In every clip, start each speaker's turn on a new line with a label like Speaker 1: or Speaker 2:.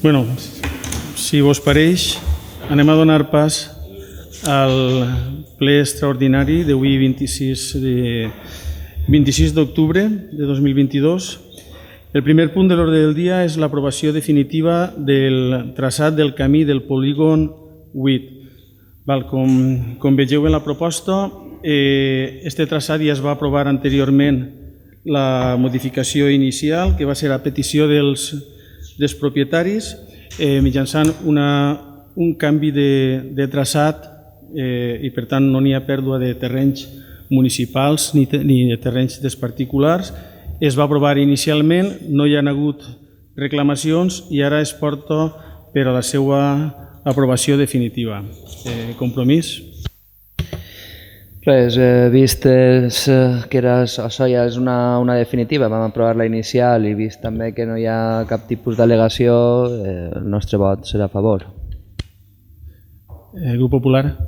Speaker 1: Bueno, si vos pareix, anem a donar pas al ple extraordinari d'avui 26 d'octubre de 2022. El primer punt de l'ordre del dia és l'aprovació definitiva del traçat del camí del polígon 8. Com vegeu en la proposta, este traçat ja es va aprovar anteriorment la modificació inicial, que va ser a petició dels propietaris, mitjançant un canvi de traçat i per tant no n'hi ha pèrdua de terrenys municipals ni de terrenys dels particulars. Es va aprovar inicialment, no hi ha hagut reclamacions i ara es porta per a la seva aprovació definitiva. Compromís?
Speaker 2: Res, vist que això ja és una definitiva, vam aprovar la inicial i vist també que no hi ha cap tipus d'al·legació, el nostre vot serà a favor.
Speaker 1: Grup Popular?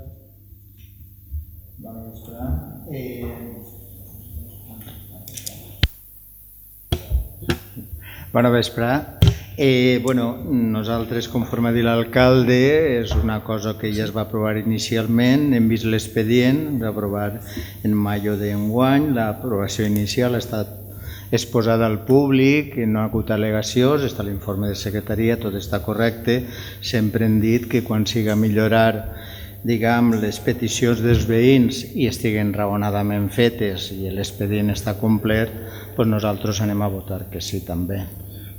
Speaker 3: Bona vesprà. Nosaltres, conforme ha dit l'alcalde, és una cosa que ja es va aprovar inicialment, hem vist l'expedient, va aprovar en maio d'enguany, l'aprovació inicial ha estat exposada al públic, no ha hagut al·legacions, està l'informe de secretaria, tot està correcte. Sempre hem dit que quan siga millorar les peticions dels veïns i estiguen raonadament fetes i l'expedient està complet, doncs nosaltres anem a votar que sí també.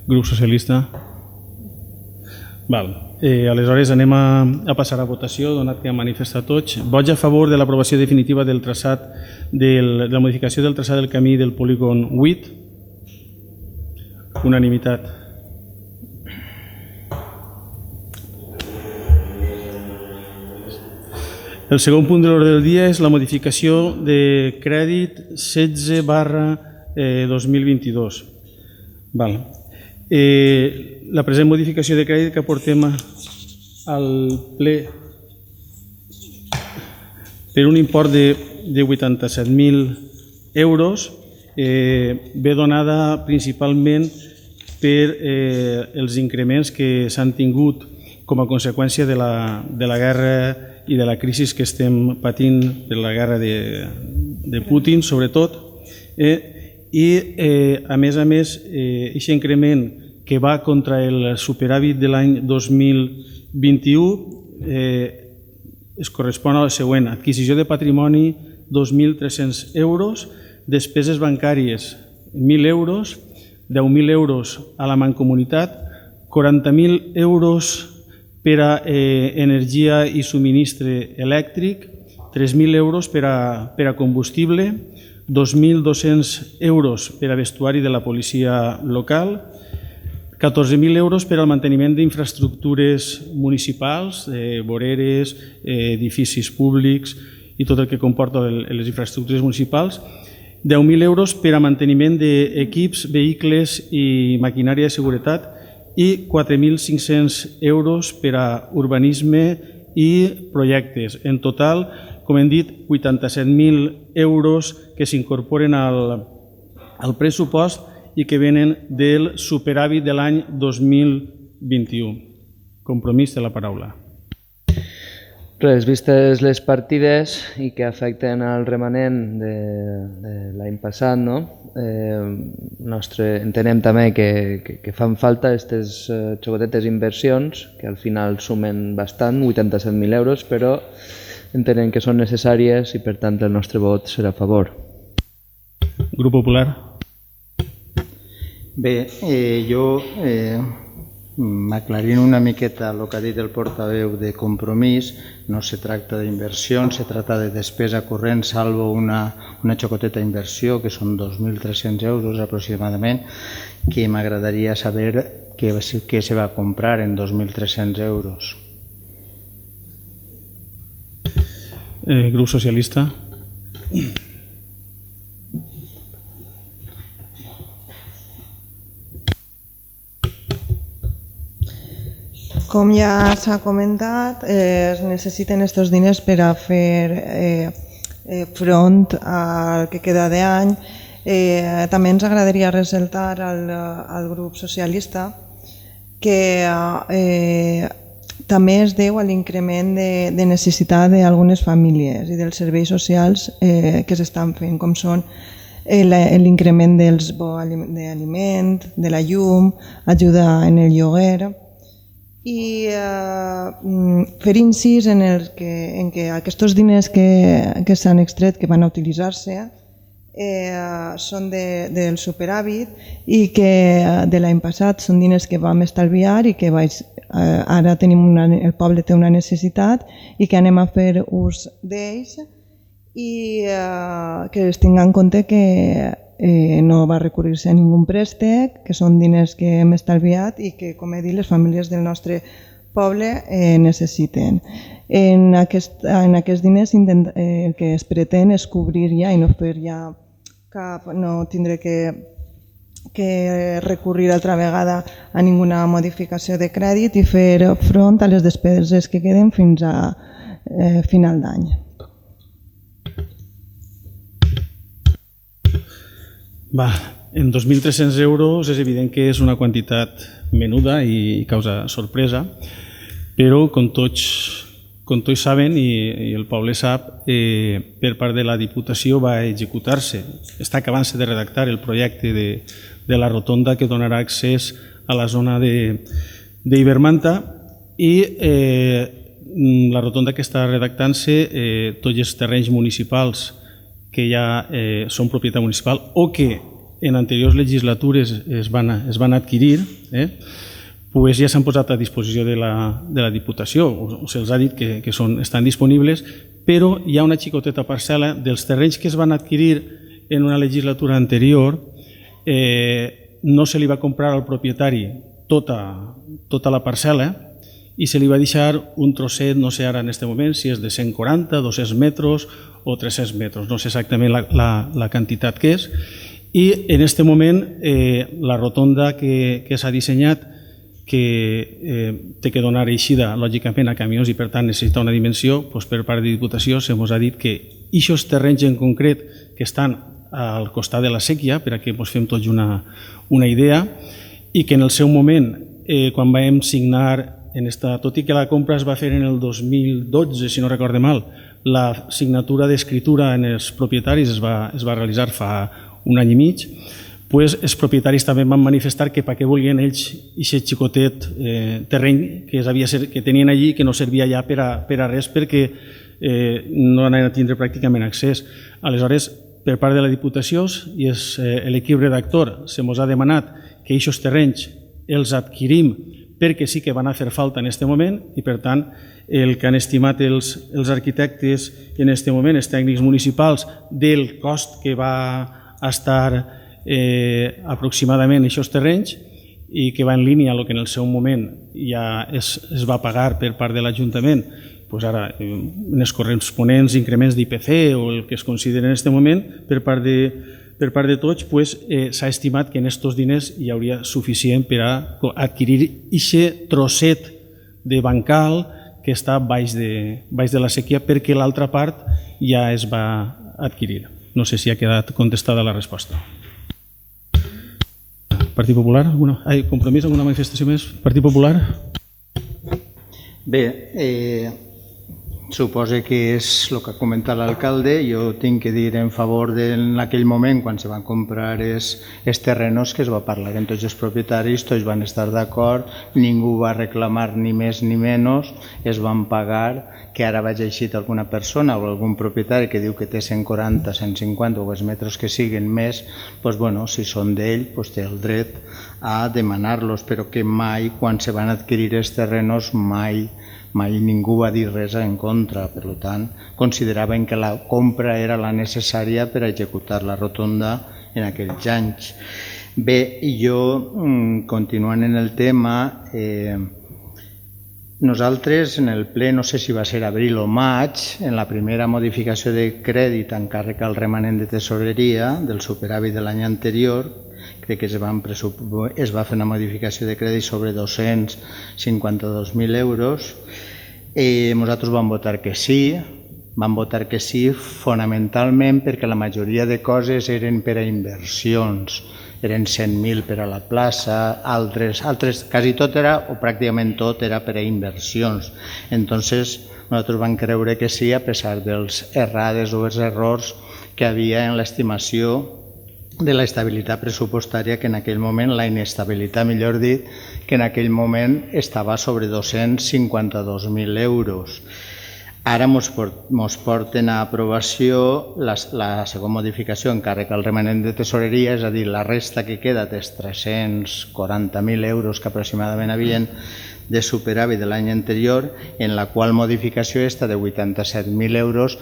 Speaker 1: Grup Socialista? Aleshores anem a passar a votació, donat que han manifestat tots. Vots a favor de l'aprovació definitiva del traçat, de la modificació del traçat del camí del polígon 8? Unanimitat. El segon punt de l'ordre del dia és la modificació de crèdit 16/2022. La present modificació de crèdit que aportem al ple per un import de 87.000 euros ve donada principalment per els increments que s'han tingut com a conseqüència de la guerra i de la crisi que estem patint, per la guerra de Putin sobretot, i a més, aquest increment que va contra el superàvit de l'any 2021 es correspon al següent: adquisició de patrimoni 2.300 euros, despeses bancàries 1.000 euros, 10.000 euros a la Mancomunitat, 40.000 euros per a energia i subministre elèctric, 3.000 euros per a combustible, 2.200 euros per a vestuari de la policia local, 14.000 euros per al manteniment d'infraestructures municipals, voreres, edificis públics i tot el que comporta les infraestructures municipals, 10.000 euros per a manteniment d'equips, vehicles i maquinària de seguretat i 4.500 euros per a urbanisme i projectes. En total, com hem dit, 87.000 euros que s'incorporen al pressupost i que venen del superàvit de l'any 2021. Compromís de la paraula.
Speaker 2: Res, vistes les partides i que afecten el remanent de l'any passat, entenem també que fan falta aquestes xocotetes inversions, que al final sumen bastant, 87.000 euros, però entenem que són necessàries i per tant el nostre vot serà a favor.
Speaker 1: Grup Popular?
Speaker 3: Bé, jo m'aclarint una miqueta el que ha dit el portaveu de Compromís, no se tracta d'inversions, se tracta de despesa corrent, salvo una xocoteta inversió, que són 2.300 euros aproximadament, que m'agradaria saber què se va comprar en 2.300 euros.
Speaker 1: Grup Socialista?
Speaker 4: Com ja s'ha comentat, es necessiten aquests diners per a fer front al que queda d'any. També ens agradaria ressaltar al grup socialista que també es deu a l'increment de necessitat d'algunes famílies i dels serveis socials que s'estan fent, com són l'increment dels d'aliment, de la llum, ajuda en el lloguer, i fer incís en que aquests diners que s'han extret, que van a utilitzar-se, són del superàvit i que de l'any passat són diners que vam estalviar i que ara el poble té una necessitat i que anem a fer ús d'ells, i que es tingui en compte que no va recurrir-se a ningú préstec, que són diners que hem estalviat i que, com he dit, les famílies del nostre poble necessiten. En aquests diners el que es pretén és cobrir ja i no fer ja no tindre que recurrir altra vegada a ninguna modificació de crèdit i fer front a les despeses que queden fins a final d'any.
Speaker 1: En 2.300 euros és evident que és una quantitat menuda i causa sorpresa, però com tots saben i el poble sap, per part de la Diputació va executar-se, està acabant-se de redactar el projecte de la rotonda que donarà accés a la zona d'Ibermanta, i la rotonda que està redactant-se, tots els terrenys municipals que ja són propietat municipal o que en anteriors legislatures es van adquirir, pues ja s'han posat a disposició de la Diputació, o se'ls ha dit que estan disponibles, però hi ha una xicoteta parcel·la dels terrenys que es van adquirir en una legislatura anterior. No se li va comprar al propietari tota la parcel·la i se li va deixar un trosset, no sé ara en aquest moment si és de 140, 200 metres o 300 metres, no sé exactament la quantitat que és, i en aquest moment la rotonda que s'ha dissenyat, que té que donar eixida lògicament a camions i per tant necessita una dimensió, per part de Diputació se'ns ha dit que aquests terrenys en concret que estan al costat de la sèquia, per a que ens fem tots una idea, i que en el seu moment, quan vam signar, tot i que la compra es va fer en el 2012, si no recorde mal, la signatura d'escritura en els propietaris es va realitzar fa un any i mig, els propietaris també van manifestar que per què volien ells aquest xicotet terreny que tenien allí i que no servia ja per a res perquè no anaven a tindre pràcticament accés. Aleshores, per part de la Diputació i l'equip redactor se'ns ha demanat que aquests terrenys els adquirim perquè sí que van a fer falta en aquest moment i per tant el que han estimat els arquitectes en aquest moment, els tècnics municipals, del cost que va estar aproximadament aquests terrenys i que va en línia amb el que en el seu moment ja es va pagar per part de l'Ajuntament, ara en els corresponents increments d'IPC o el que es considera en aquest moment per part de tots, s'ha estimat que en aquests diners hi hauria suficient per a adquirir aquest trosset de bancal que està baix de la sèquia perquè l'altra part ja es va adquirir. No sé si ha quedat contestada la resposta. Partit Popular? Compromís? Alguna manifestació més? Partit Popular?
Speaker 3: Bé, suposo que és el que ha comentat l'alcalde. Jo tinc que dir en favor en aquell moment, quan se van comprar els terrenos, que es va parlar amb tots els propietaris, tots van estar d'acord, ningú va reclamar ni més ni menys, es van pagar, que ara vaig eixit alguna persona o algun propietari que diu que té 140, 150 o els metres que siguin més, doncs si són d'ell, té el dret a demanar-los, però que mai, quan se van adquirir els terrenos, mai ningú va dir res en contra. Per tant, consideraven que la compra era la necessària per executar la rotonda en aquells anys. Bé, jo, continuant en el tema, nosaltres en el ple, no sé si va ser abril o maig, en la primera modificació de crèdit en càrrec al remanent de tesoreria del superàvit de l'any anterior, crec que es va fer una modificació de crèdit sobre 252.000 euros. Nosaltres vam votar que sí, Van votar que sí fonamentalment perquè la majoria de coses eren per a inversions, eren 100.000 per a la plaça, altres, quasi tot era, o pràcticament tot era per a inversions. Entonces nosaltres vam creure que sí, a pesar dels errades o els errors que havia en l'estimació de l'estabilitat pressupostària, que en aquell moment, la inestabilitat, millor dit, que en aquell moment estava sobre 252.000 euros. Ara ens porten a aprovació la segona modificació en càrrec al remanent de tesoreria, és a dir, la resta que queda dels 340.000 euros que aproximadament havien de superàvit de l'any anterior, en la qual modificació esta de 87.000 euros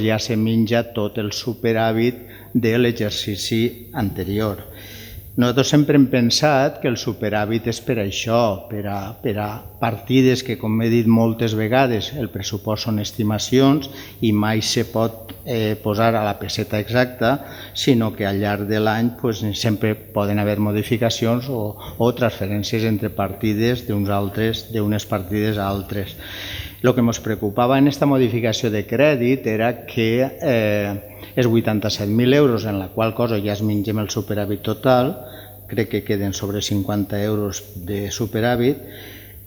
Speaker 3: ja se menja tot el superàvit de l'exercici anterior. Nosaltres sempre hem pensat que el superàvit és per això, per a partides que, com he dit moltes vegades, el pressupost són estimacions i mai se pot posar a la peseta exacta, sinó que al llarg de l'any sempre poden haver modificacions o transferències entre partides d'unes partides a altres. El que ens preocupava en aquesta modificació de crèdit era que els 87.000 euros, en la qual cosa ja es mengem el superàvit total, crec que queden sobre 50 euros de superàvit,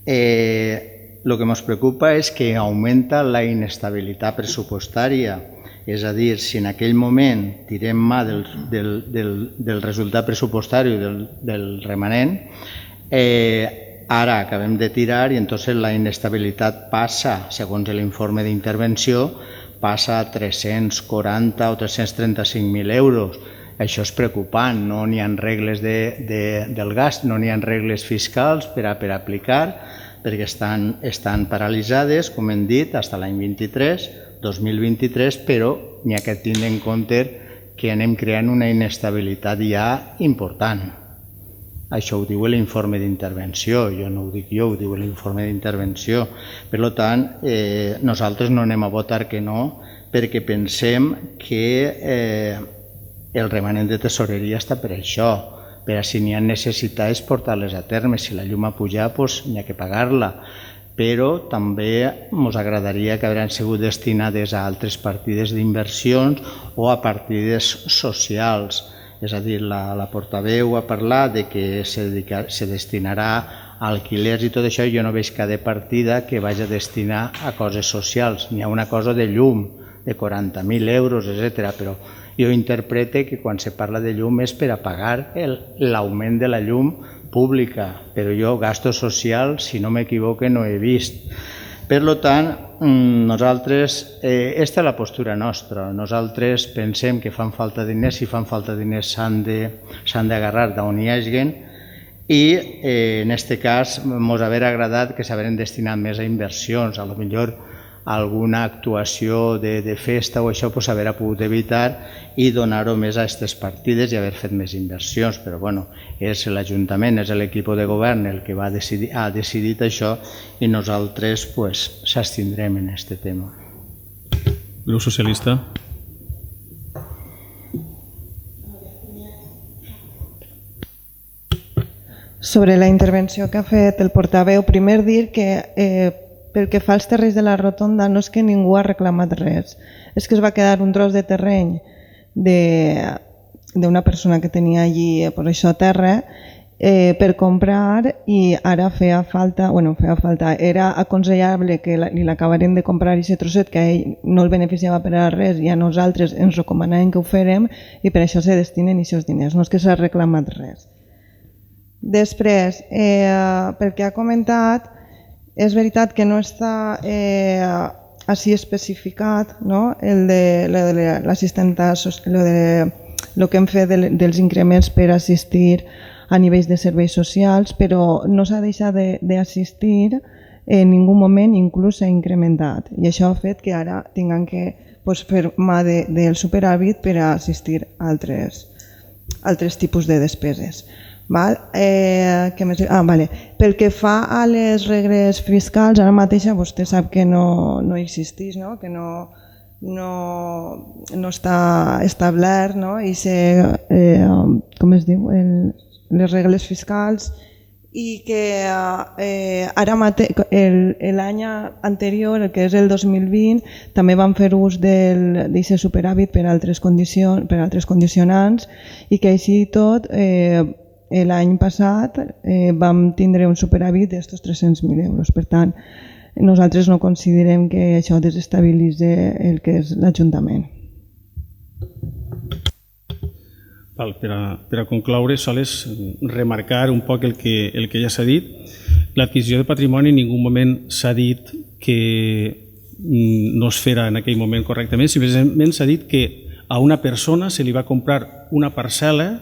Speaker 3: el que ens preocupa és que augmenta la inestabilitat pressupostària. És a dir, si en aquell moment tirem mà del resultat pressupostari del remanent, ara acabem de tirar i entonces la inestabilitat passa, segons l'informe d'intervenció, passa a 340 o 335.000 euros. Això és preocupant, no n'hi ha regles del gast, no n'hi ha regles fiscals per aplicar, perquè estan paralitzades, com hem dit, fins l'any 2023, però n'hi ha que tindre en compte que anem creant una inestabilitat ja important. Això ho diu l'informe d'intervenció, jo no ho dic jo, ho diu l'informe d'intervenció. Per tant, nosaltres no anem a votar que no, perquè pensem que el remanent de tesoreria està per això, per a si n'hi ha necessitats portar-les a terme. Si la llum ha pujat, n'hi ha que pagar-la, però també ens agradaria que haguessin sigut destinades a altres partides d'inversions o a partides socials. És a dir, la portaveu ha parlat de que se destinarà a alquilers i tot això. Jo no veig cada partida que vagi a destinar a coses socials. N'hi ha una cosa de llum, de 40.000 euros, etc. Però jo interprete que quan se parla de llum és per a pagar l'augment de la llum pública. Però jo gastos socials, si no m'equivoque, no he vist. Per tant, nosaltres, aquesta és la postura nostra. Nosaltres pensem que fan falta diners, si fan falta diners s'han d'agarrar d'on hi hagin, i en aquest cas ens hauria agradat que s'haguessin destinat més a inversions. A lo millor alguna actuació de festa o això s'hauria pogut evitar i donar-ho més a aquestes partides i haver fet més inversions. Però bueno, és l'Ajuntament, és l'equip de govern el que ha decidit això i nosaltres s'abstindrem en aquest tema.
Speaker 1: Grup Socialista.
Speaker 4: Sobre la intervenció que ha fet el portaveu, primer dir que pel que fa als terrenys de la rotonda no és que ningú ha reclamat res, és que es va quedar un tros de terreny d'una persona que tenia allí per això terra per comprar i ara feia falta, era aconsellable que li l'acabaren de comprar aquest trosset que a ell no el beneficiava per a res i a nosaltres ens recomanaven que ho fèrem i per això se destinen aquests diners, no és que s'ha reclamat res. Després, pel que ha comentat, és veritat que no està així especificat el de l'assistenta, el que hem fet dels increments per assistir a nivells de serveis socials, però no s'ha deixat d'assistir en ningú moment, inclús s'ha incrementat. I això ha fet que ara tinguem que fer mà del superàvit per a assistir a altres tipus de despeses. Pel que fa a les regles fiscals, ara mateix vostè sap que no existeix, que no està establert i com es diu, les regles fiscals i que ara l'any anterior, el que és el 2020, també van fer ús d'aquest superàvit per altres condicionants i que així i tot l'any passat vam tindre un superàvit d'estos 300.000 euros. Per tant, nosaltres no considerem que això desestabilitzi el que és l'Ajuntament.
Speaker 1: Per a concloure, sols remarcar un poc el que ja s'ha dit. L'adquisició de patrimoni en ningú moment s'ha dit que no es fera en aquell moment correctament, simplement s'ha dit que a una persona se li va comprar una parcel·la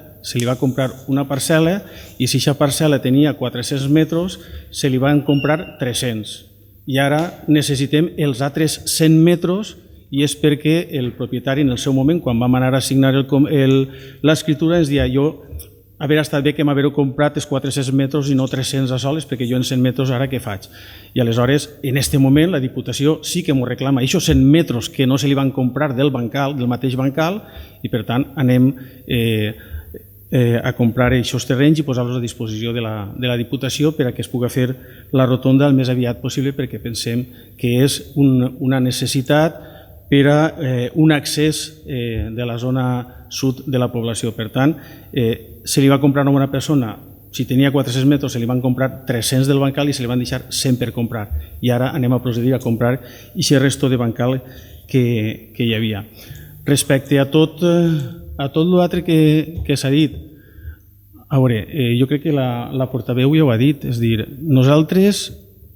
Speaker 1: i si aquesta parcel·la tenia 400 metres, se li van comprar 300. I ara necessitem els altres 100 metres i és perquè el propietari en el seu moment, quan vam anar a signar l'escriptura, ens deia jo haver estat bé que m'haver comprat els 400 metres i no 300 a soles, perquè jo en 100 metres ara què faig? I aleshores, en aquest moment, la Diputació sí que m'ho reclama, aquests 100 metres que no se li van comprar del mateix bancal, i per tant anem a comprar aquests terrenys i posar-los a disposició de la Diputació per a que es pugui fer la rotonda el més aviat possible, perquè pensem que és una necessitat per a un accés de la zona sud de la població. Per tant, se li va comprar a una persona, si tenia 400 metres, se li van comprar 300 del bancal i se li van deixar 100 per comprar. I ara anem a procedir a comprar aquest resto de bancal que hi havia. Respecte a tot l'altre que s'ha dit, a veure, jo crec que la portaveu ja ho ha dit, és dir, nosaltres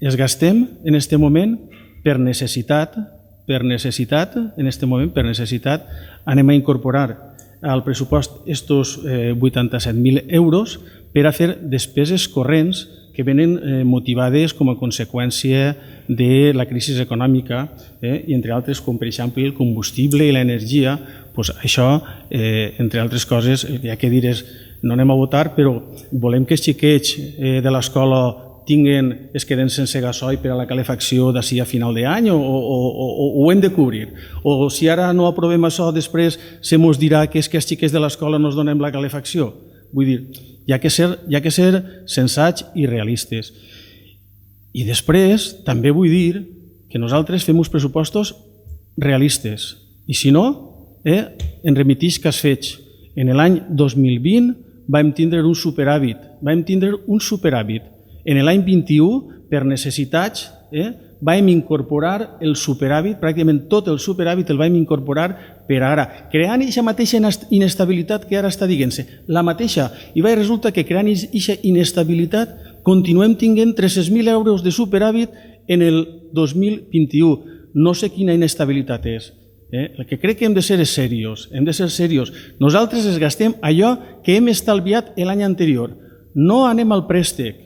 Speaker 1: es gastem en aquest moment per necessitat, en aquest moment, per necessitat, anem a incorporar al pressupost estos 87.000 euros per a fer despeses corrents que venen motivades com a conseqüència de la crisi econòmica i entre altres com per exemple el combustible i l'energia. Això, entre altres coses, el que hi ha que dir és no anem a votar, però volem que els xiquets de l'escola es queden sense gasoil per a la calefacció d'ací a final d'any o ho hem de cobrir? O si ara no aprovem això, després se mos dirà que és que els xiquets de l'escola no es donem la calefacció? Vull dir, hi ha que ser sensats i realistes. I després també vull dir que nosaltres fem uns pressupostos realistes i si no, en remitix que has fet. En l'any 2020 vam tindre un superàvit. En l'any 21, per necessitats, vam incorporar el superàvit, pràcticament tot el superàvit el vam incorporar per ara, creant aquesta mateixa inestabilitat que ara està dient-se. La mateixa, i resulta que creant aquesta inestabilitat continuem tinguent 300.000 euros de superàvit en el 2021. No sé quina inestabilitat és. El que crec que hem de ser és serios. Nosaltres es gastem allò que hem estalviat l'any anterior. No anem al préstec.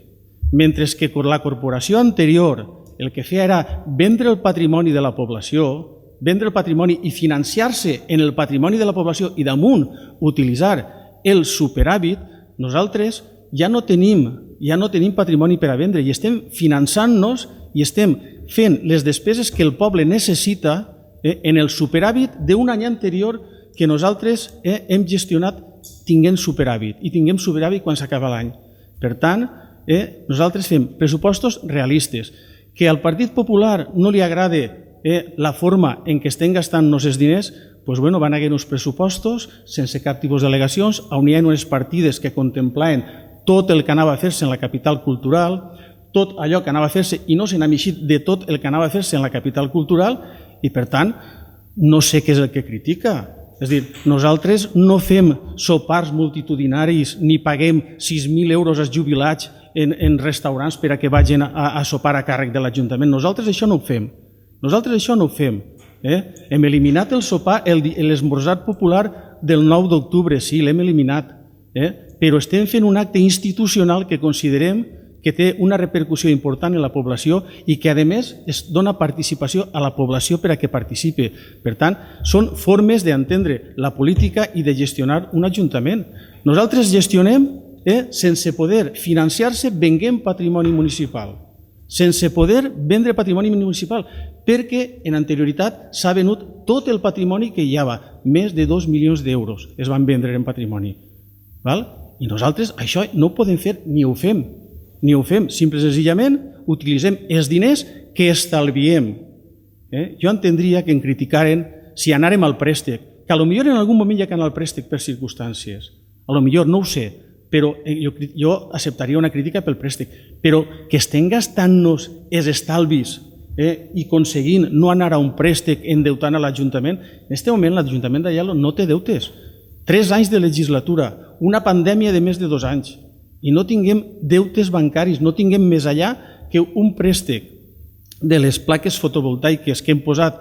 Speaker 1: Mentre que la corporació anterior el que feia era vendre el patrimoni de la població, vendre el patrimoni i financiar-se en el patrimoni de la població i damunt utilitzar el superàvit, nosaltres ja no tenim patrimoni per a vendre i estem finançant-nos i estem fent les despeses que el poble necessita en el superàvit d'un any anterior que nosaltres hem gestionat tinguent superàvit i tinguem superàvit quan s'acaba l'any. Per tant, nosaltres fem pressupostos realistes. Que al Partit Popular no li agrada la forma en què estem gastant-nos els diners, doncs van haver uns pressupostos sense cap tipus d'al·legacions, on hi ha unes partides que contemplaven tot el que anava a fer-se en la capital cultural, tot allò que anava a fer-se i no se n'ha eixit de tot el que anava a fer-se en la capital cultural i, per tant, no sé què és el que critica. És a dir, nosaltres no fem sopars multitudinaris ni paguem 6.000 euros als jubilats en restaurants per a que vagin a sopar a càrrec de l'Ajuntament. Nosaltres això no ho fem. Hem eliminat el sopar, l'esmorzar popular del 9 d'octubre, sí, l'hem eliminat, però estem fent un acte institucional que considerem que té una repercussió important en la població i que, a més, es dona participació a la població per a que participi. Per tant, són formes d'entendre la política i de gestionar un ajuntament. Nosaltres gestionem sense poder financiar-se venguem patrimoni municipal, sense poder vendre patrimoni municipal, perquè en anterioritat s'ha venut tot el patrimoni que hi havia, més de 2 milions d'euros es van vendre en patrimoni. I nosaltres això no ho podem fer ni ho fem. Ni ho fem, simple i senzillament utilitzem els diners que estalviem. Jo entendria que em criticaren si anàrem al préstec, que potser en algun moment ja que anar al préstec per circumstàncies. Potser no ho sé, però jo acceptaria una crítica pel préstec. Però que estem gastant-nos els estalvis i aconseguint no anar a un préstec endeutant a l'Ajuntament, en aquest moment l'Ajuntament d'Aielo no té deutes. 3 anys de legislatura, una pandèmia de més de 2 anys, i no tinguem deutes bancaris, no tinguem més allà que un préstec de les plaques fotovoltaiques que hem posat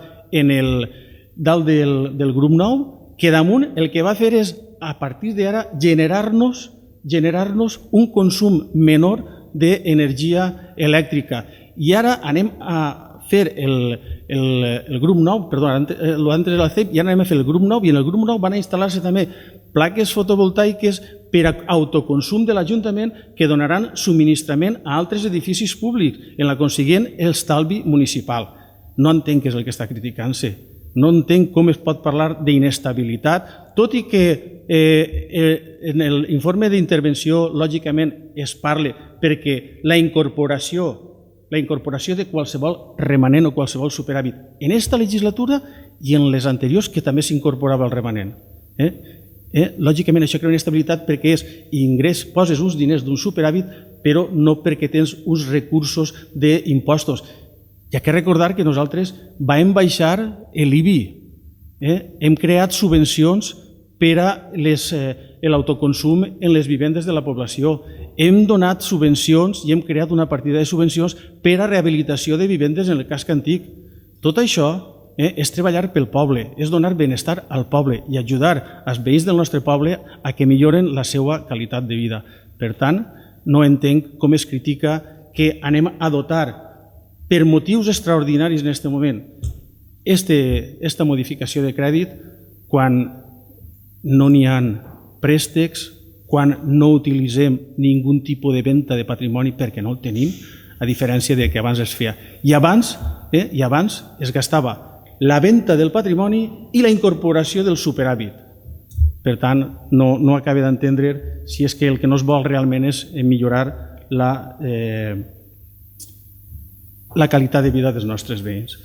Speaker 1: dalt del grup 9, que damunt el que va fer és, a partir d'ara, generar-nos un consum menor d'energia elèctrica. I ara anem a fer el grup 9, perdó, l'antes era el CEP, i ara anem a fer el grup 9, i en el grup 9 van a instal·lar-se també plaques fotovoltaiques per a autoconsum de l'Ajuntament que donaran subministrament a altres edificis públics en la consiguent estalvi municipal. No entenc què és el que està criticant-se. No entenc com es pot parlar d'inestabilitat, tot i que en l'informe d'intervenció lògicament es parla perquè la incorporació de qualsevol remanent o qualsevol superàvit en aquesta legislatura i en les anteriors que també s'incorporava el remanent. Lògicament això crea una estabilitat perquè és ingrés, poses uns diners d'un superàvit però no perquè tens uns recursos d'impostos. Hi ha que recordar que nosaltres vam baixar l'IBI, hem creat subvencions per a l'autoconsum en les vivendes de la població, hem donat subvencions i hem creat una partida de subvencions per a rehabilitació de vivendes en el casc antic. Tot això és treballar pel poble, és donar benestar al poble i ajudar els veïns del nostre poble a que milloren la seva qualitat de vida. Per tant, no entenc com es critica que anem a dotar per motius extraordinaris en aquest moment aquesta modificació de crèdit quan no n'hi ha préstecs, quan no utilitzem ningú tipus de venda de patrimoni perquè no el tenim, a diferència de que abans es feia. I abans es gastava la venda del patrimoni i la incorporació del superàvit. Per tant, no acaba d'entendre si és que el que no es vol realment és millorar la qualitat de vida dels nostres veïns.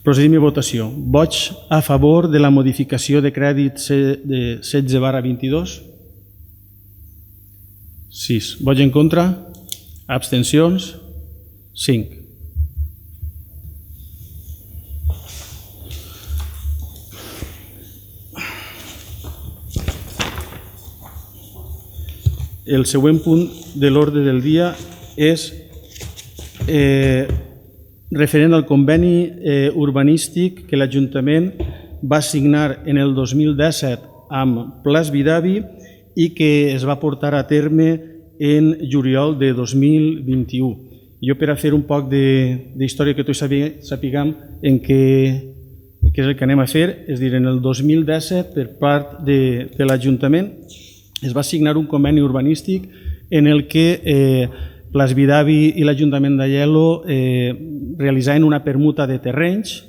Speaker 1: Procedim a votació. Vots a favor de la modificació de crèdit 16/22? 6. Vots en contra? Abstencions? 5. El següent punt de l'ordre del dia és referent al conveni urbanístic que l'Ajuntament va signar en el 2017 amb Plas Vidavi i que es va portar a terme en juliol de 2021. Jo, per a fer un poc d'història que tots sapiguem en què és el que anem a fer, és a dir, en el 2017 per part de l'Ajuntament es va signar un conveni urbanístic en el que Plas Vidavi i l'Ajuntament d'Aielo realitzaven una permuta de terrenys,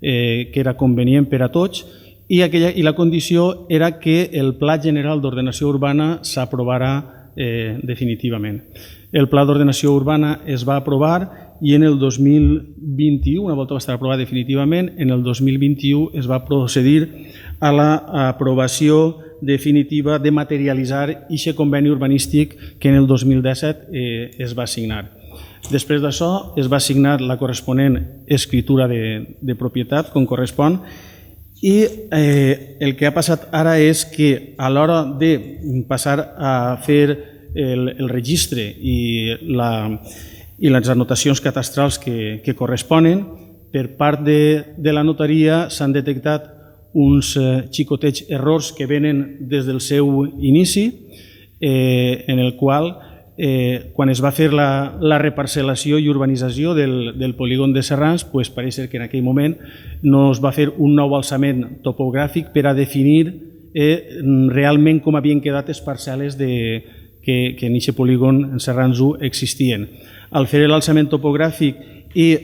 Speaker 1: que era convenient per a tots, i la condició era que el Pla General d'Ordenació Urbana s'aprovara definitivament. El Pla d'Ordenació Urbana es va aprovar i en el 2021, una volta va estar aprovat definitivament, en el 2021 es va procedir a l'aprovació definitiva de materialitzar aquest conveni urbanístic que en el 2017 es va signar. Després d'això es va signar la corresponent escritura de propietat, com correspon, i el que ha passat ara és que a l'hora de passar a fer el registre i les anotacions catastrals que corresponen, per part de la notaria s'han detectat uns xicotets errors que venen des del seu inici, en el qual, quan es va fer la reparcel·lació i urbanització del polígon de Serrans, pareix ser que en aquell moment no es va fer un nou alçament topogràfic per a definir realment com havien quedat les parcel·les que en aquest polígon en Serrans 1 existien. Al fer l'alçament topogràfic i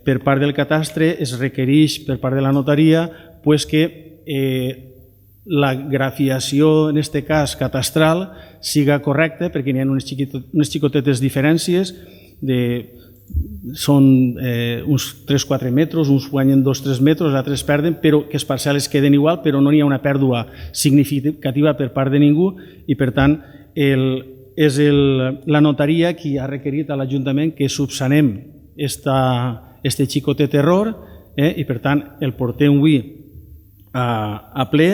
Speaker 1: per part del catastre es requereix per part de la notaria que la grafiació, en aquest cas catastral, siga correcta, perquè n'hi ha unes xicotetes diferències, són uns 3-4 metres, uns guanyen 2-3 metres, altres perden, però que les parcel·les queden igual, però no n'hi ha una pèrdua significativa per part de ningú i, per tant, és la notaria qui ha requerit a l'Ajuntament que subsanem este xicotet error i, per tant, el portem avui a ple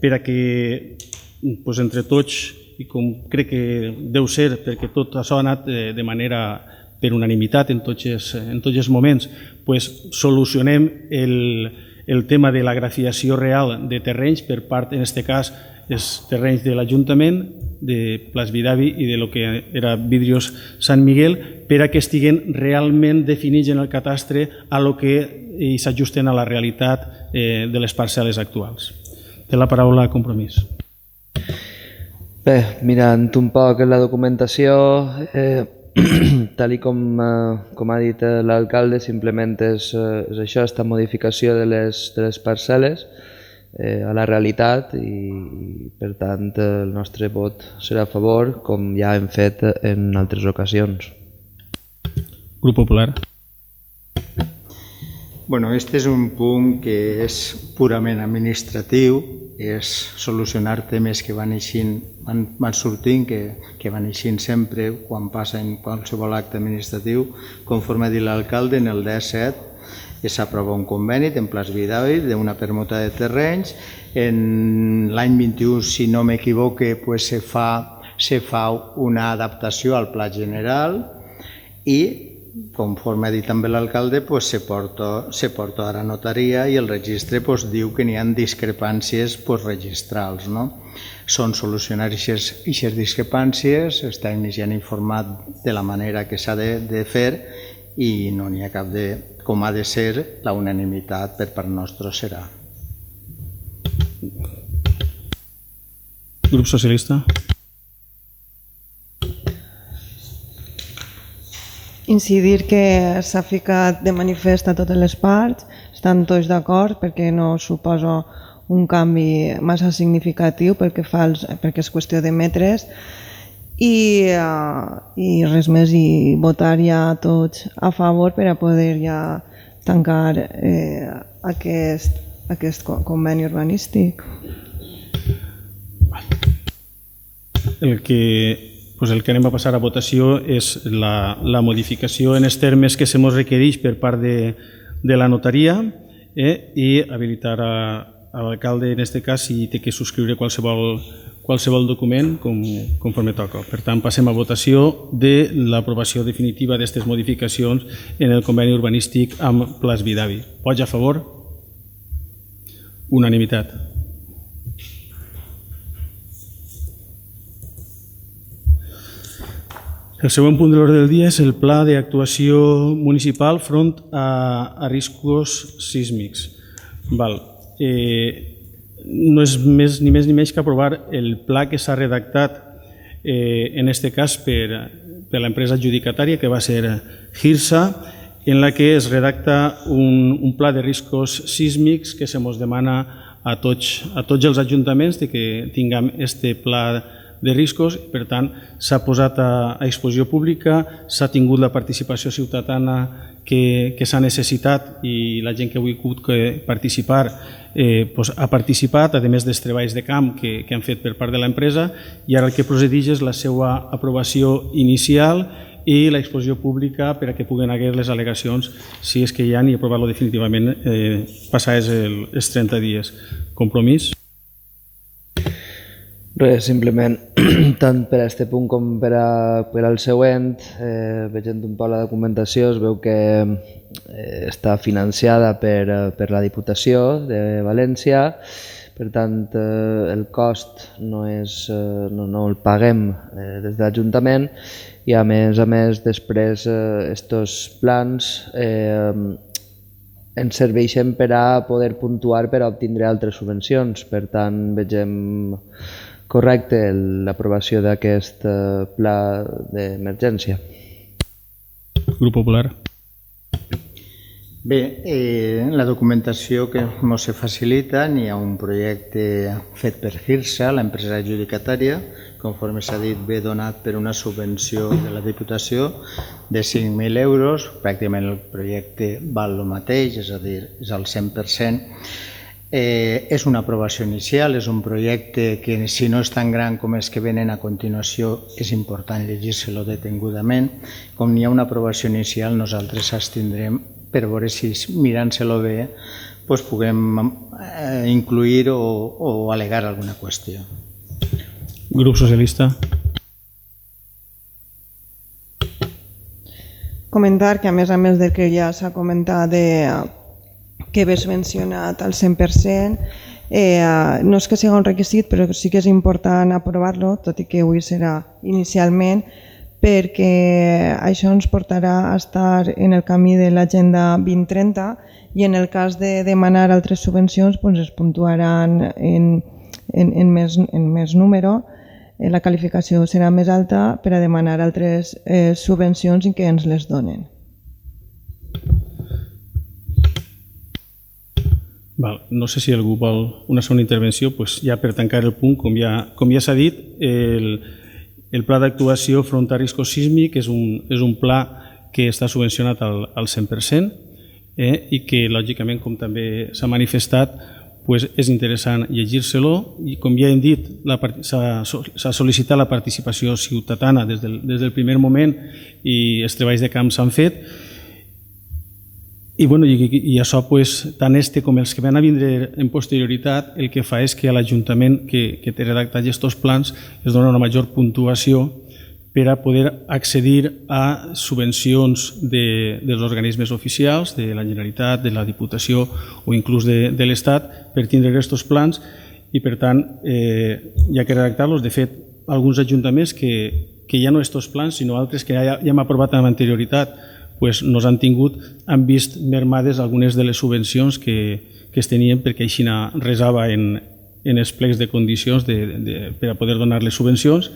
Speaker 1: per a que entre tots, i com crec que deu ser, perquè tot això ha anat de manera per unanimitat en tots els moments, solucionem el tema de la grafiació real de terrenys per part, en aquest cas, els terrenys de l'Ajuntament, de Plas Vidavi i de lo que era Vidrios Sant Miguel, per a que estiguen realment definits en el catastre a lo que s'ajusten a la realitat de les parcel·les actuals. Té la paraula Compromís.
Speaker 2: Bé, mirant un poc la documentació, tal com ha dit l'alcalde, simplement és això, aquesta modificació de les parcel·les a la realitat i, per tant, el nostre vot serà a favor, com ja hem fet en altres ocasions.
Speaker 1: Grup Popular.
Speaker 3: Bueno, este és un punt que és purament administratiu, és solucionar temes que van sortint, que van eixint sempre quan passa en qualsevol acte administratiu. Conforme ha dit l'alcalde, en el 17 s'aprova un conveni en Plas Vidavi d'una permuta de terrenys. En l'any 21, si no m'equivoque, se fa una adaptació al pla general i, conforme ha dit també l'alcalde, se porta a la notaria i el registre diu que n'hi ha discrepàncies registrals. Són solucionar aquestes discrepàncies, els tècnics ja han informat de la manera que s'ha de fer i no n'hi ha cap com ha de ser, la unanimitat per part nostra serà.
Speaker 1: Grup Socialista.
Speaker 4: Incidir que s'ha ficat de manifest a totes les parts, estan tots d'acord perquè no suposa un canvi massa significatiu perquè és qüestió de metres i res més, i votar ja tots a favor per a poder ja tancar aquest conveni urbanístic.
Speaker 1: El que anem a passar a votació és la modificació en els termes que se mos requereix per part de la notaria i habilitar a l'alcalde, en aquest cas, si té que subscriure qualsevol document conforme toca. Per tant, passem a votació de l'aprovació definitiva d'aquestes modificacions en el conveni urbanístic amb Plas Vidavi. Vots a favor? Unanimitat. El següent punt de l'ordre del dia és el pla d'actuació municipal front a riscos sísmics. No és ni més ni menys que aprovar el pla que s'ha redactat, en aquest cas per l'empresa adjudicatària, que va ser Hirsa, en la que es redacta un pla de riscos sísmics que se mos demana a tots els ajuntaments que tinguem aquest pla de riscos. Per tant, s'ha posat a exposició pública, s'ha tingut la participació ciutadana que s'ha necessitat i la gent que ha volgut participar ha participat, a més dels treballs de camp que han fet per part de l'empresa, i ara el que procedeix és la seva aprovació inicial i l'exposició pública per a que puguen haver les al·legacions, si és que hi ha, i aprovar-lo definitivament passats els 30 dies. Compromís?
Speaker 2: Res, simplement, tant per a aquest punt com per al següent, veient un poc la documentació, es veu que està financiada per la Diputació de València, per tant, el cost no el paguem des de l'Ajuntament i, a més, després aquests plans ens serveixen per a poder puntuar per a obtindre altres subvencions. Per tant, vegem correcte l'aprovació d'aquest pla d'emergència.
Speaker 1: Grup Popular.
Speaker 3: Bé, en la documentació que ens facilita n'hi ha un projecte fet per GIRSA, l'empresa adjudicatària, conforme s'ha dit, ve donat per una subvenció de la Diputació de 5.000 euros, pràcticament el projecte val el mateix, és a dir, és al 100%. És una aprovació inicial, és un projecte que si no és tan gran com els que venen a continuació és important llegir-se-lo detingudament. Com n'hi ha una aprovació inicial, nosaltres s'abstindrem per veure si mirant-se-lo bé puguem incluir o al·legar alguna qüestió.
Speaker 1: Grup Socialista.
Speaker 4: Comentar que a més del que ja s'ha comentat que ve subvencionat al 100%, no és que sigui un requisit, però sí que és important aprovar-lo, tot i que avui serà inicialment, perquè això ens portarà a estar en el camí de l'Agenda 2030 i en el cas de demanar altres subvencions es puntuaran en més número, la qualificació serà més alta per a demanar altres subvencions i que ens les donen.
Speaker 1: No sé si algú vol una segona intervenció, ja per tancar el punt, com ja s'ha dit, el Pla d'actuació front a riscos sísmic és un pla que està subvencionat al 100% i que, lògicament, com també s'ha manifestat, és interessant llegir-se-lo i, com ja hem dit, s'ha sol·licitat la participació ciutadana des del primer moment i els treballs de camp s'han fet. I això, tant este com els que van a vindre en posterioritat, el que fa és que a l'Ajuntament que té redactats aquests plans es dona una major puntuació per a poder accedir a subvencions dels organismes oficials, de la Generalitat, de la Diputació o inclús de l'Estat, per tindre aquests plans i, per tant, hi ha que redactar-los. De fet, alguns ajuntaments que ja no aquests plans, sinó altres que ja hem aprovat amb anterioritat, nos han vist mermades algunes de les subvencions que es tenien perquè així resava en els plecs de condicions per a poder donar les subvencions.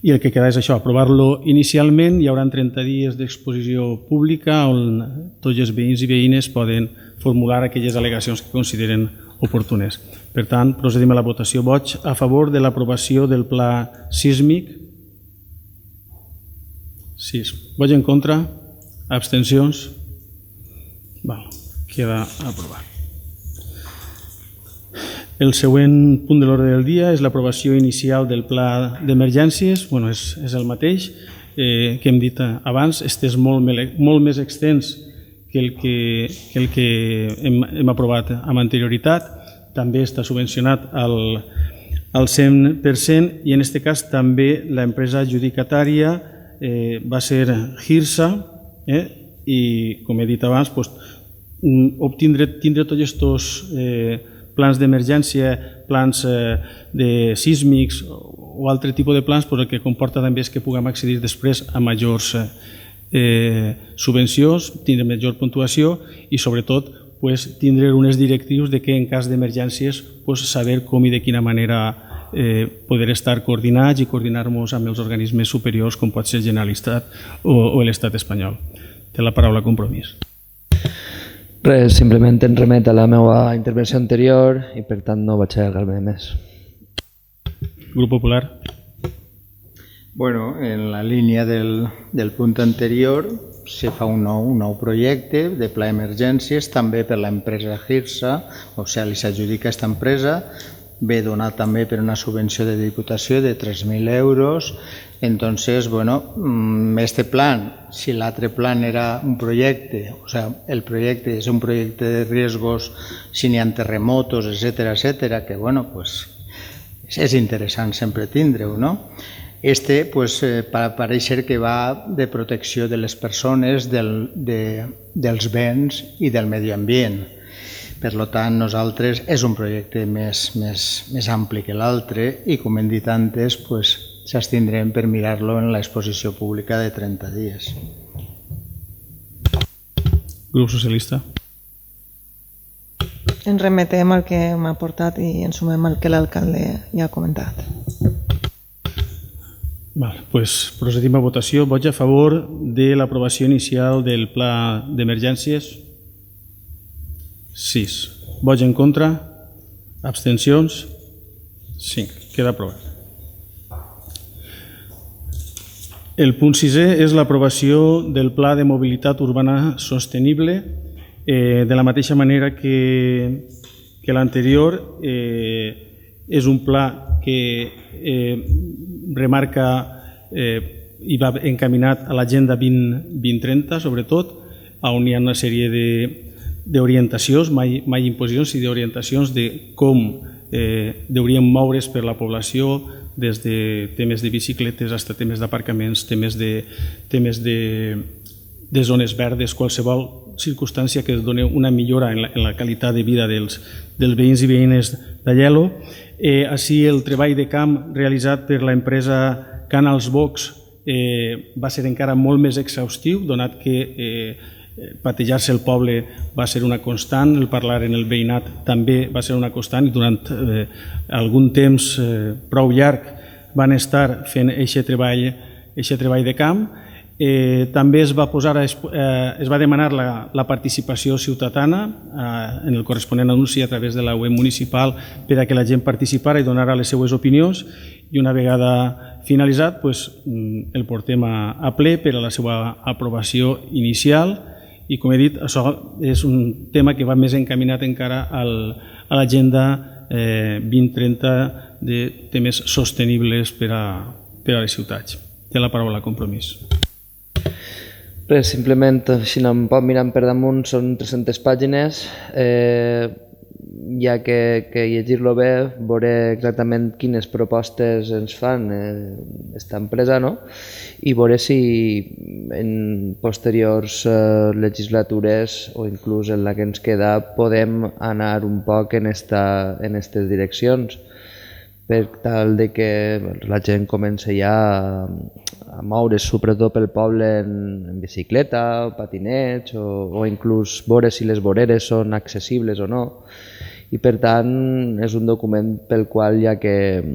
Speaker 1: I el que queda és això, aprovar-lo inicialment. Hi haurà 30 dies d'exposició pública on tots els veïns i veïnes poden formular aquelles al·legacions que consideren oportunes. Per tant, procedim a la votació. Vots a favor de l'aprovació del pla sísmic? 6. Vots en contra? Abstencions? Queda aprovat. El següent punt de l'ordre del dia és l'aprovació inicial del pla d'emergències. És el mateix que hem dit abans. Este és molt més extens que el que hem aprovat amb anterioritat. També està subvencionat al 100% i en aquest cas també l'empresa adjudicatària va ser GIRSA i, com he dit abans, tindre tots aquests plans d'emergència, plans de sísmics o altre tipus de plans, el que comporta també és que puguem accedir després a majors subvencions, tindre major puntuació i, sobretot, tindre unes directrius de que en cas d'emergències saber com i de quina manera poder estar coordinats i coordinar-nos amb els organismes superiors com pot ser el Generalitat o l'Estat espanyol. Té la paraula Compromís.
Speaker 2: Res, simplement em remet a la meva intervenció anterior i per tant no vaig allargar-me més.
Speaker 1: Grup Popular.
Speaker 3: Bueno, en la línia del punt anterior se fa un nou projecte de pla d'emergències també per l'empresa GIRSA, o sigui, li s'adjudica aquesta empresa, ve donat també per una subvenció de Diputació de 3.000 euros. Entonces, bueno, este plan, si l'altre plan era un projecte, o sea, el projecte és un projecte de riesgos si n'hi ha terremotos, etcètera, que, bueno, pues és interessant sempre tindre-ho, no? Este, pues, pareix que va de protecció de les persones, dels béns i del medi ambient. Per tant, nosaltres és un projecte més ampli que l'altre i, com hem dit antes, s'abstindrem per mirar-lo en l'exposició pública de 30 dies.
Speaker 1: Grup Socialista.
Speaker 4: Ens remetem al que m'ha portat i ens sumem al que l'alcalde ja ha comentat.
Speaker 1: Procedim a votació. Vots a favor de l'aprovació inicial del pla d'emergències? 6. Vots en contra? Abstencions? 5. Queda aprovat. El punt 6è és l'aprovació del Pla de Mobilitat Urbana Sostenible. De la mateixa manera que l'anterior, és un pla que remarca i va encaminat a l'Agenda 2030, sobretot, on hi ha una sèrie d'orientacions, mai imposicions, i d'orientacions de com hauríem moure's per la població, des de temes de bicicletes fins a temes d'aparcaments, temes de zones verdes, qualsevol circumstància que doni una millora en la qualitat de vida dels veïns i veïnes d'Aielo. Així, el treball de camp realitzat per l'empresa Canals Box va ser encara molt més exhaustiu, donat que patejar-se el poble va ser una constant, el parlar en el veïnat també va ser una constant, i durant algun temps prou llarg van estar fent aquest treball de camp. També es va demanar la participació ciutadana en el corresponent anunci a través de la web municipal per a que la gent participara i donara les seues opinions, i una vegada finalitzat el portem a ple per a la seva aprovació inicial. I com he dit, això és un tema que va més encaminat encara a l'Agenda 2030 de temes sostenibles per a les ciutats. Té la paraula Compromís.
Speaker 2: Res, simplement, si no em pot mirar per damunt, són 300 pàgines. Ja que llegir-lo bé, veuré exactament quines propostes ens fan aquesta empresa, no? I veuré si en posteriors legislatures o inclús en la que ens queda podem anar un poc en aquestes direccions, per tal de que la gent comenci ja a moure's sobretot pel poble en bicicleta, o patinets, o inclús veure si les voreres són accessibles o no. I per tant és un document pel qual hi ha que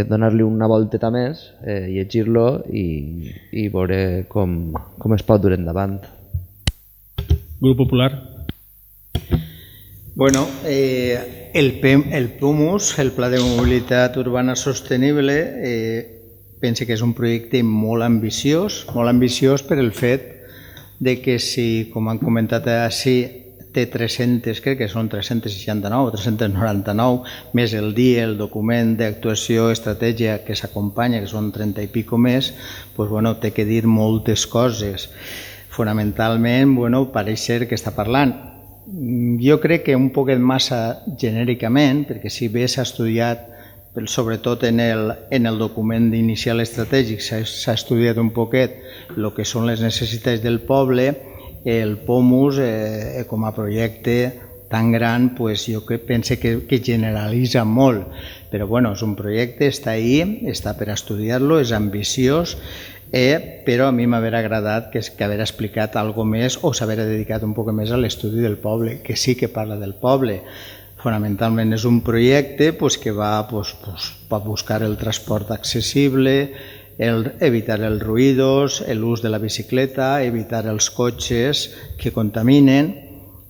Speaker 2: donar-li una volteta més, llegir-lo i veure com es pot dur endavant.
Speaker 1: Grup Popular.
Speaker 3: Bueno, el PUMUS, el Pla de Mobilitat Urbana Sostenible, pense que és un projecte molt ambiciós per el fet de que si, com han comentat així, té 300, crec que són 369 o 399, més el DIE, el document d'actuació estratègia que s'acompanya, que són 30 i pico més, té que dir moltes coses. Fonamentalment, pareix ser que està parlant. Jo crec que un poquet massa genèricament, perquè si bé s'ha estudiat, sobretot en el document inicial estratègic, s'ha estudiat un poquet el que són les necessitats del poble. El POMUS, com a projecte tan gran, jo penso que generalitza molt, però és un projecte, està ahí, està per estudiar-lo, és ambiciós, però a mi m'hauria agradat que haver explicat alguna més o s'haver dedicat un poc més a l'estudi del poble, que sí que parla del poble. Fonamentalment és un projecte que va buscar el transport accessible, evitar els ruïdos, l'ús de la bicicleta, evitar els cotxes que contaminen.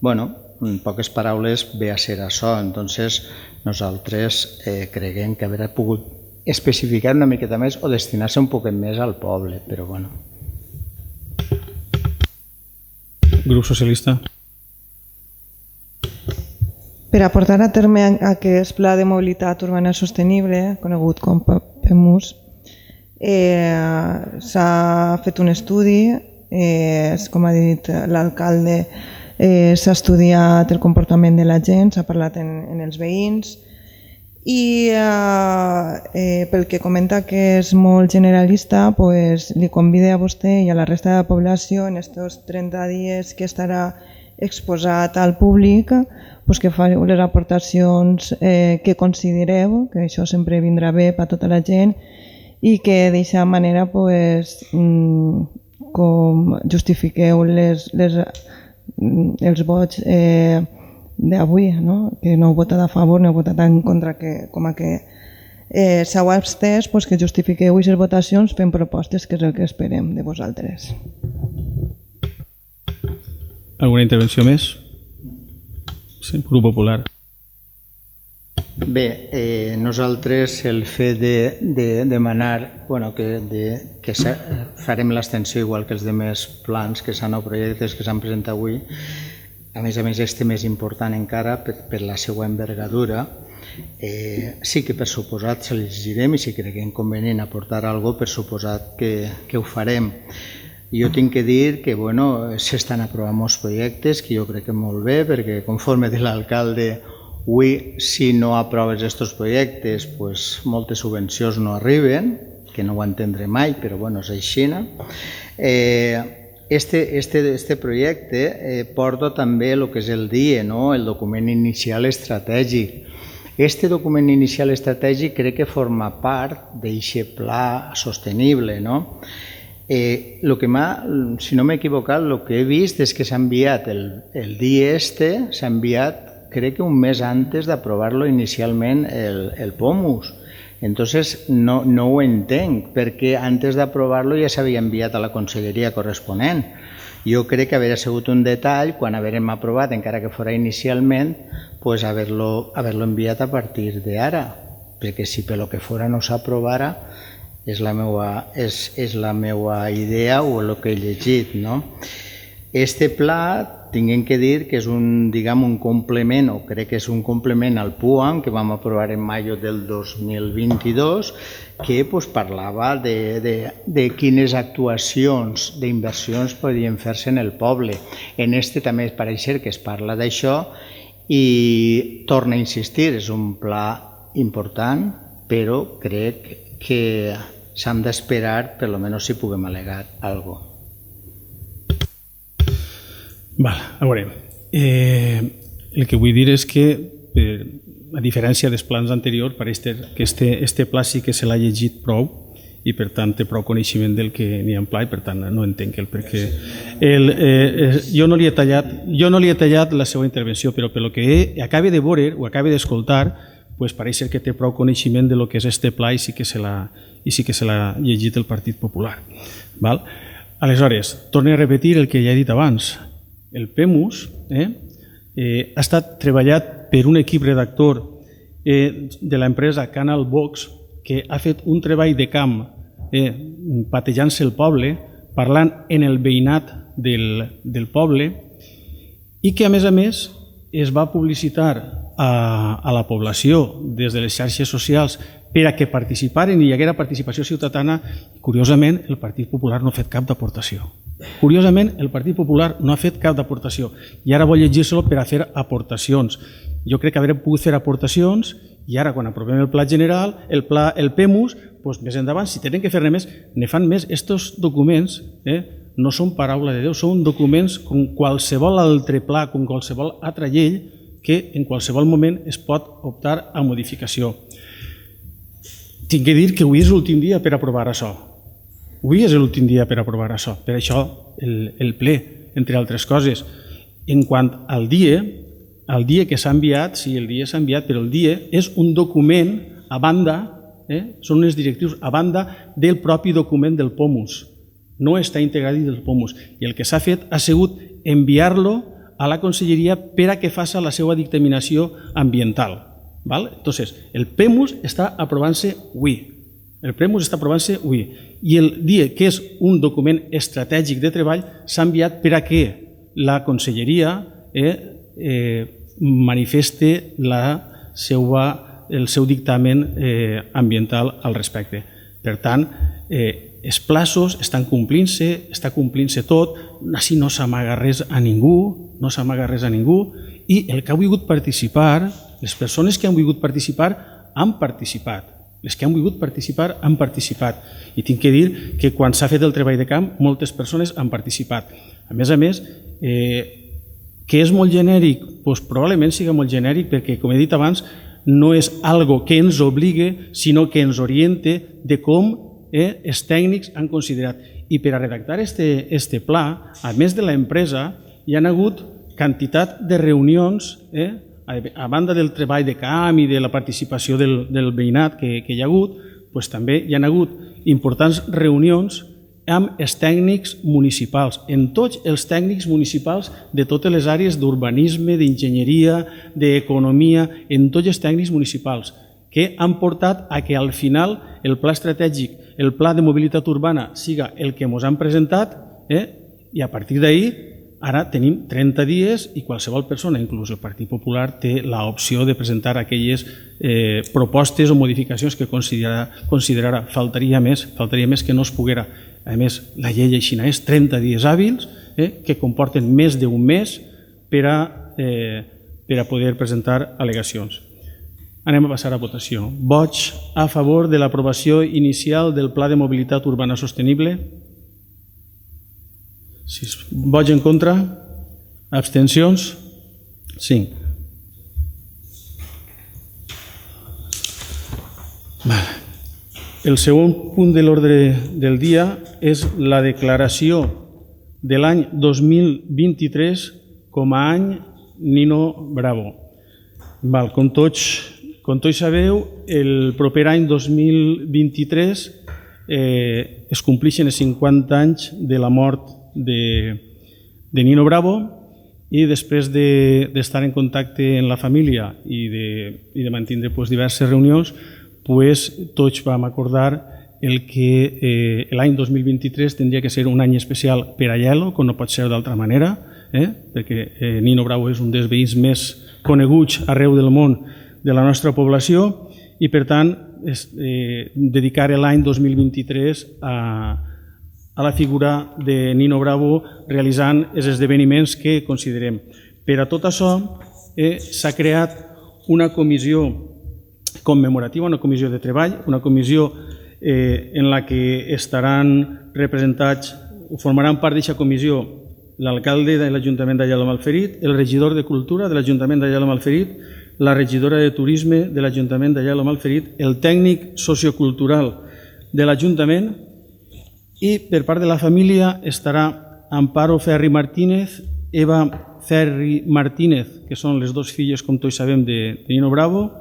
Speaker 3: En poques paraules ve a ser això. Entonces, nosaltres creiem que haurà pogut especificar una miqueta més o destinar-se un poquet més al poble, però bueno.
Speaker 1: Grup Socialista.
Speaker 4: Per a portar a terme aquest Pla de Mobilitat Urbana Sostenible, conegut com PEMUS, s'ha fet un estudi, com ha dit l'alcalde, s'ha estudiat el comportament de la gent, s'ha parlat en els veïns, i pel que comenta que és molt generalista, li convida a vostè i a la resta de la població en aquests 30 dies que estarà exposat al públic, que fareu les aportacions que considereu, que això sempre vindrà bé per a tota la gent, i que d'aquesta manera com justifiqueu els vots d'avui, que no heu votat a favor, no heu votat en contra, com que s'heu abstès, que justifiqueu aquestes votacions fent propostes, que és el que esperem de vosaltres.
Speaker 1: Alguna intervenció més? Sí, Grup Popular.
Speaker 3: Bé, nosaltres el fet de demanar que farem l'extensió igual que els altres plans o projectes que s'han presentat avui, a més este més important encara per la seva envergadura, sí que per suposat se les llegirem i si creguem convenient aportar alguna cosa, per suposat que ho farem. Jo tinc que dir que s'estan aprovant molts projectes que jo crec que molt bé, perquè conforme de l'alcalde, avui si no aproves aquests projectes moltes subvencions no arriben, que no ho entendré mai, però és així. Este projecte porta també el que és el DIE, el document inicial estratègic. Este document inicial estratègic crec que forma part d'aquest pla sostenible. Si no m'he equivocat, el que he vist és que s'ha enviat el DIE s'ha enviat crec que un mes antes de aprobar-lo inicialment el POMUS. Entonces no ho entenc, perquè antes d'aprovar-lo ja s'havia enviat a la conselleria corresponent. Jo crec que hauria sigut un detall, quan haguem aprovat, encara que fora inicialment, haver-lo enviat a partir d'ara, perquè si pel que fora no s'aprovara, és la meva idea o el que he llegit. Este pla, tinguem que dir que és un complement, o crec que és un complement al PUAM que vam aprovar en maio del 2022, que parlava de quines actuacions d'inversions podien fer-se en el poble. En este també pareix que es parla d'això i torna a insistir, és un pla important, però crec que s'han d'esperar, per almenys si puguem al·legar alguna cosa.
Speaker 1: A veure, el que vull dir és que, a diferència dels plans anteriors, pareix que este pla sí que se l'ha llegit prou i per tant té prou coneixement del que n'hi ha en pla i per tant no entenc el perquè. Jo no li he tallat la seva intervenció, però pel que acabe de veure o acabe d'escoltar, pareix que té prou coneixement del que és este pla i sí que se l'ha llegit el Partit Popular. Aleshores, torno a repetir el que ja he dit abans. El PEMUS ha estat treballat per un equip redactor de l'empresa Canal Box que ha fet un treball de camp patejant-se el poble, parlant en el veïnat del poble i que a més es va publicitar a la població des de les xarxes socials per a que participaren i hi haguera participació ciutadana. Curiosament, el Partit Popular no ha fet cap d'aportació. Curiosament, el Partit Popular no ha fet cap d'aportació i ara vol llegir-se-lo per a fer aportacions. Jo crec que haurem pogut fer aportacions i ara, quan aprovem el pla general, el PEMUS, més endavant, si tenen que fer-ne més, ne fan més. Estos documents no són paraula de Déu, són documents com qualsevol altre pla, com qualsevol altra llei, que en qualsevol moment es pot optar a modificació. Tinc que dir que avui és l'últim dia per aprovar això. Avui és l'últim dia per aprovar això. Per això el ple, entre altres coses. En quant al DIE que s'ha enviat, sí, el DIE s'ha enviat, però el DIE és un document a banda, són unes directrius a banda del propi document del POMUS. No està integrat dins del POMUS. I el que s'ha fet ha sigut enviar-lo a la conselleria per a que faci la seva dictaminació ambiental. Entonces, el PEMUS està aprovant-se avui. I el DIE, que és un document estratègic de treball, s'ha enviat per a que la conselleria manifeste el seu dictamen ambiental al respecte. Per tant, els plaços estan complint-se, està complint-se tot, així no s'amaga res a ningú, i el que ha volgut participar, les persones que han volgut participar, han participat. I tinc que dir que quan s'ha fet el treball de camp, moltes persones han participat. A més, que és molt genèric? Probablement sigui molt genèric perquè, com he dit abans, no és algo que ens obligue, sinó que ens oriente de com els tècnics han considerat. I per a redactar este pla, a més de l'empresa, hi ha hagut quantitat de reunions, a banda del treball de camp i de la participació del veïnat que hi ha hagut, també hi ha hagut importants reunions amb els tècnics municipals, en tots els tècnics municipals de totes les àrees d'urbanisme, d'enginyeria, d'economia, en tots els tècnics municipals, que han portat a que al final el pla estratègic, el pla de mobilitat urbana siga el que ens han presentat, i a partir d'ahir ara tenim 30 dies i qualsevol persona, inclús el Partit Popular, té l'opció de presentar aquelles propostes o modificacions que considerarà. Faltaria més que no es poguera. A més, la llei així és 30 dies hàbils que comporten més d'un mes per a poder presentar al·legacions. Anem a passar a votació. Vots a favor de l'aprovació inicial del Pla de Mobilitat Urbana Sostenible? Vots en contra? Abstencions? 5. El segon punt de l'ordre del dia és la declaració de l'any 2023 com a any Nino Bravo. Com tots sabeu, el proper any 2023 es compleixen els 50 anys de la mort de Nino Bravo i després d'estar en contacte amb la família i de mantenir diverses reunions, tots vam acordar que l'any 2023 tindria que ser un any especial per a Aielo, com no pot ser d'altra manera, perquè Nino Bravo és un dels veïns més coneguts arreu del món de la nostra població i, per tant, dedicar l'any 2023 a la figura de Nino Bravo realitzant els esdeveniments que considerem. Per a tot això s'ha creat una comissió commemorativa, una comissió de treball, una comissió en la que estaran representats o formaran part d'aquesta comissió l'alcalde de l'Ajuntament d'Aielo-Malferit, el regidor de Cultura de l'Ajuntament d'Aielo-Malferit, la regidora de Turisme de l'Ajuntament d'Aielo-Malferit, el tècnic sociocultural de l'Ajuntament i per part de la família estarà Amparo Ferri Martínez, Eva Ferri Martínez, que són les dues filles, com tots sabem, de Nino Bravo,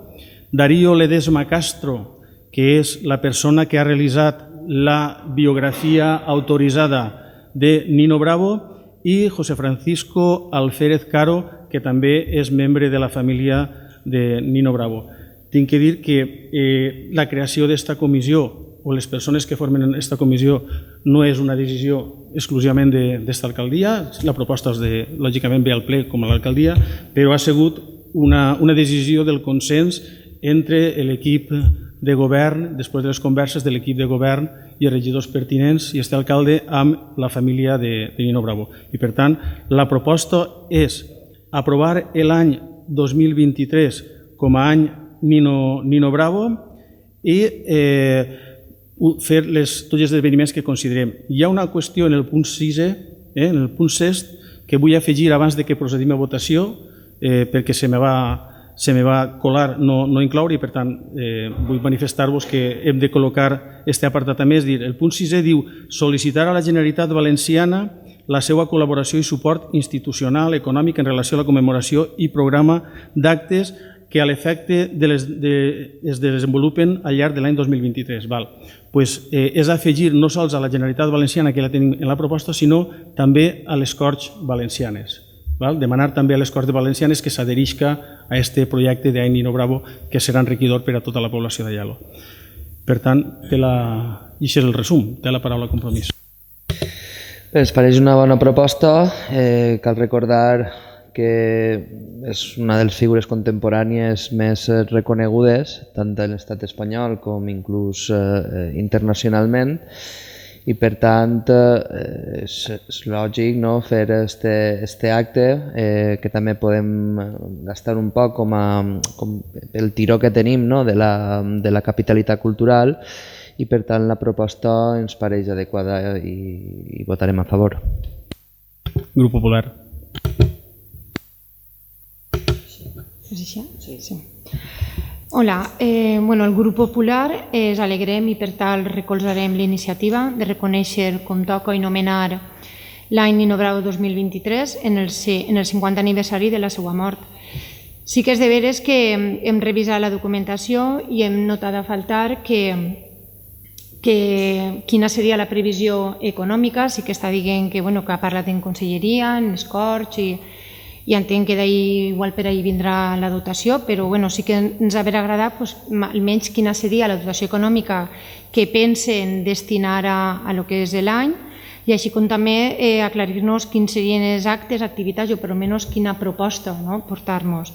Speaker 1: Darío Ledesma Castro, que és la persona que ha realitzat la biografia autoritzada de Nino Bravo, i José Francisco Alférez Caro, que també és membre de la família de Nino Bravo. Tinc que dir que la creació d'esta comissió o les persones que formen aquesta comissió no és una decisió exclusivament d'esta alcaldia, la proposta lògicament ve al ple com a l'alcaldia, però ha sigut una decisió del consens entre l'equip de govern, després de les converses de l'equip de govern i els regidors pertinents i este alcalde amb la família de Nino Bravo. I per tant, la proposta és aprovar l'any 2023 com a any Nino Bravo i fer tots els esdeveniments que considerem. Hi ha una qüestió en el punt 6è, en el punt 6, que vull afegir abans que procedim a votació, perquè se me va colar no incloure i, per tant, vull manifestar-vos que hem de col·locar aquest apartat a més. El punt 6è diu sol·licitar a la Generalitat Valenciana la seva col·laboració i suport institucional, econòmic en relació a la commemoració i programa d'actes que a l'efecte es desenvolupen al llarg de l'any 2023. És afegir no sols a la Generalitat Valenciana, que la tenim en la proposta, sinó també a les Corts Valencianes. Demanar també a les Corts Valencianes que s'adherisca a aquest projecte d'any Nino Bravo, que serà enriquidor per a tota la població d'Aielo. Per tant, i això és el resum. Té la paraula Compromís.
Speaker 2: Ens pareix una bona proposta. Cal recordar que és una de les figures contemporànies més reconegudes, tant en l'estat espanyol com inclús internacionalment, i per tant és lògic fer este acte, que també podem gastar un poc com el tiró que tenim de la capitalitat cultural, i per tant la proposta ens pareix adequada i votarem a favor.
Speaker 1: Grup Popular.
Speaker 5: Sí. Hola, el Grup Popular ens alegrem i per tal recolzarem l'iniciativa de reconèixer com toca i nomenar l'any Nino Bravo 2023 en el 50 aniversari de la seva mort. Sí que és de veres que hem revisat la documentació i hem notat a faltar que quina seria la previsió econòmica. Sí que està dient que ha parlat en conselleria, en Escorch, i entenc que d'ahir igual per ahir vindrà la dotació, però sí que ens hauria agradat almenys quina seria la dotació econòmica que pensen destinar a lo que és l'any, i així com també aclarir-nos quins serien els actes, activitats o per almenys quina proposta portar-nos.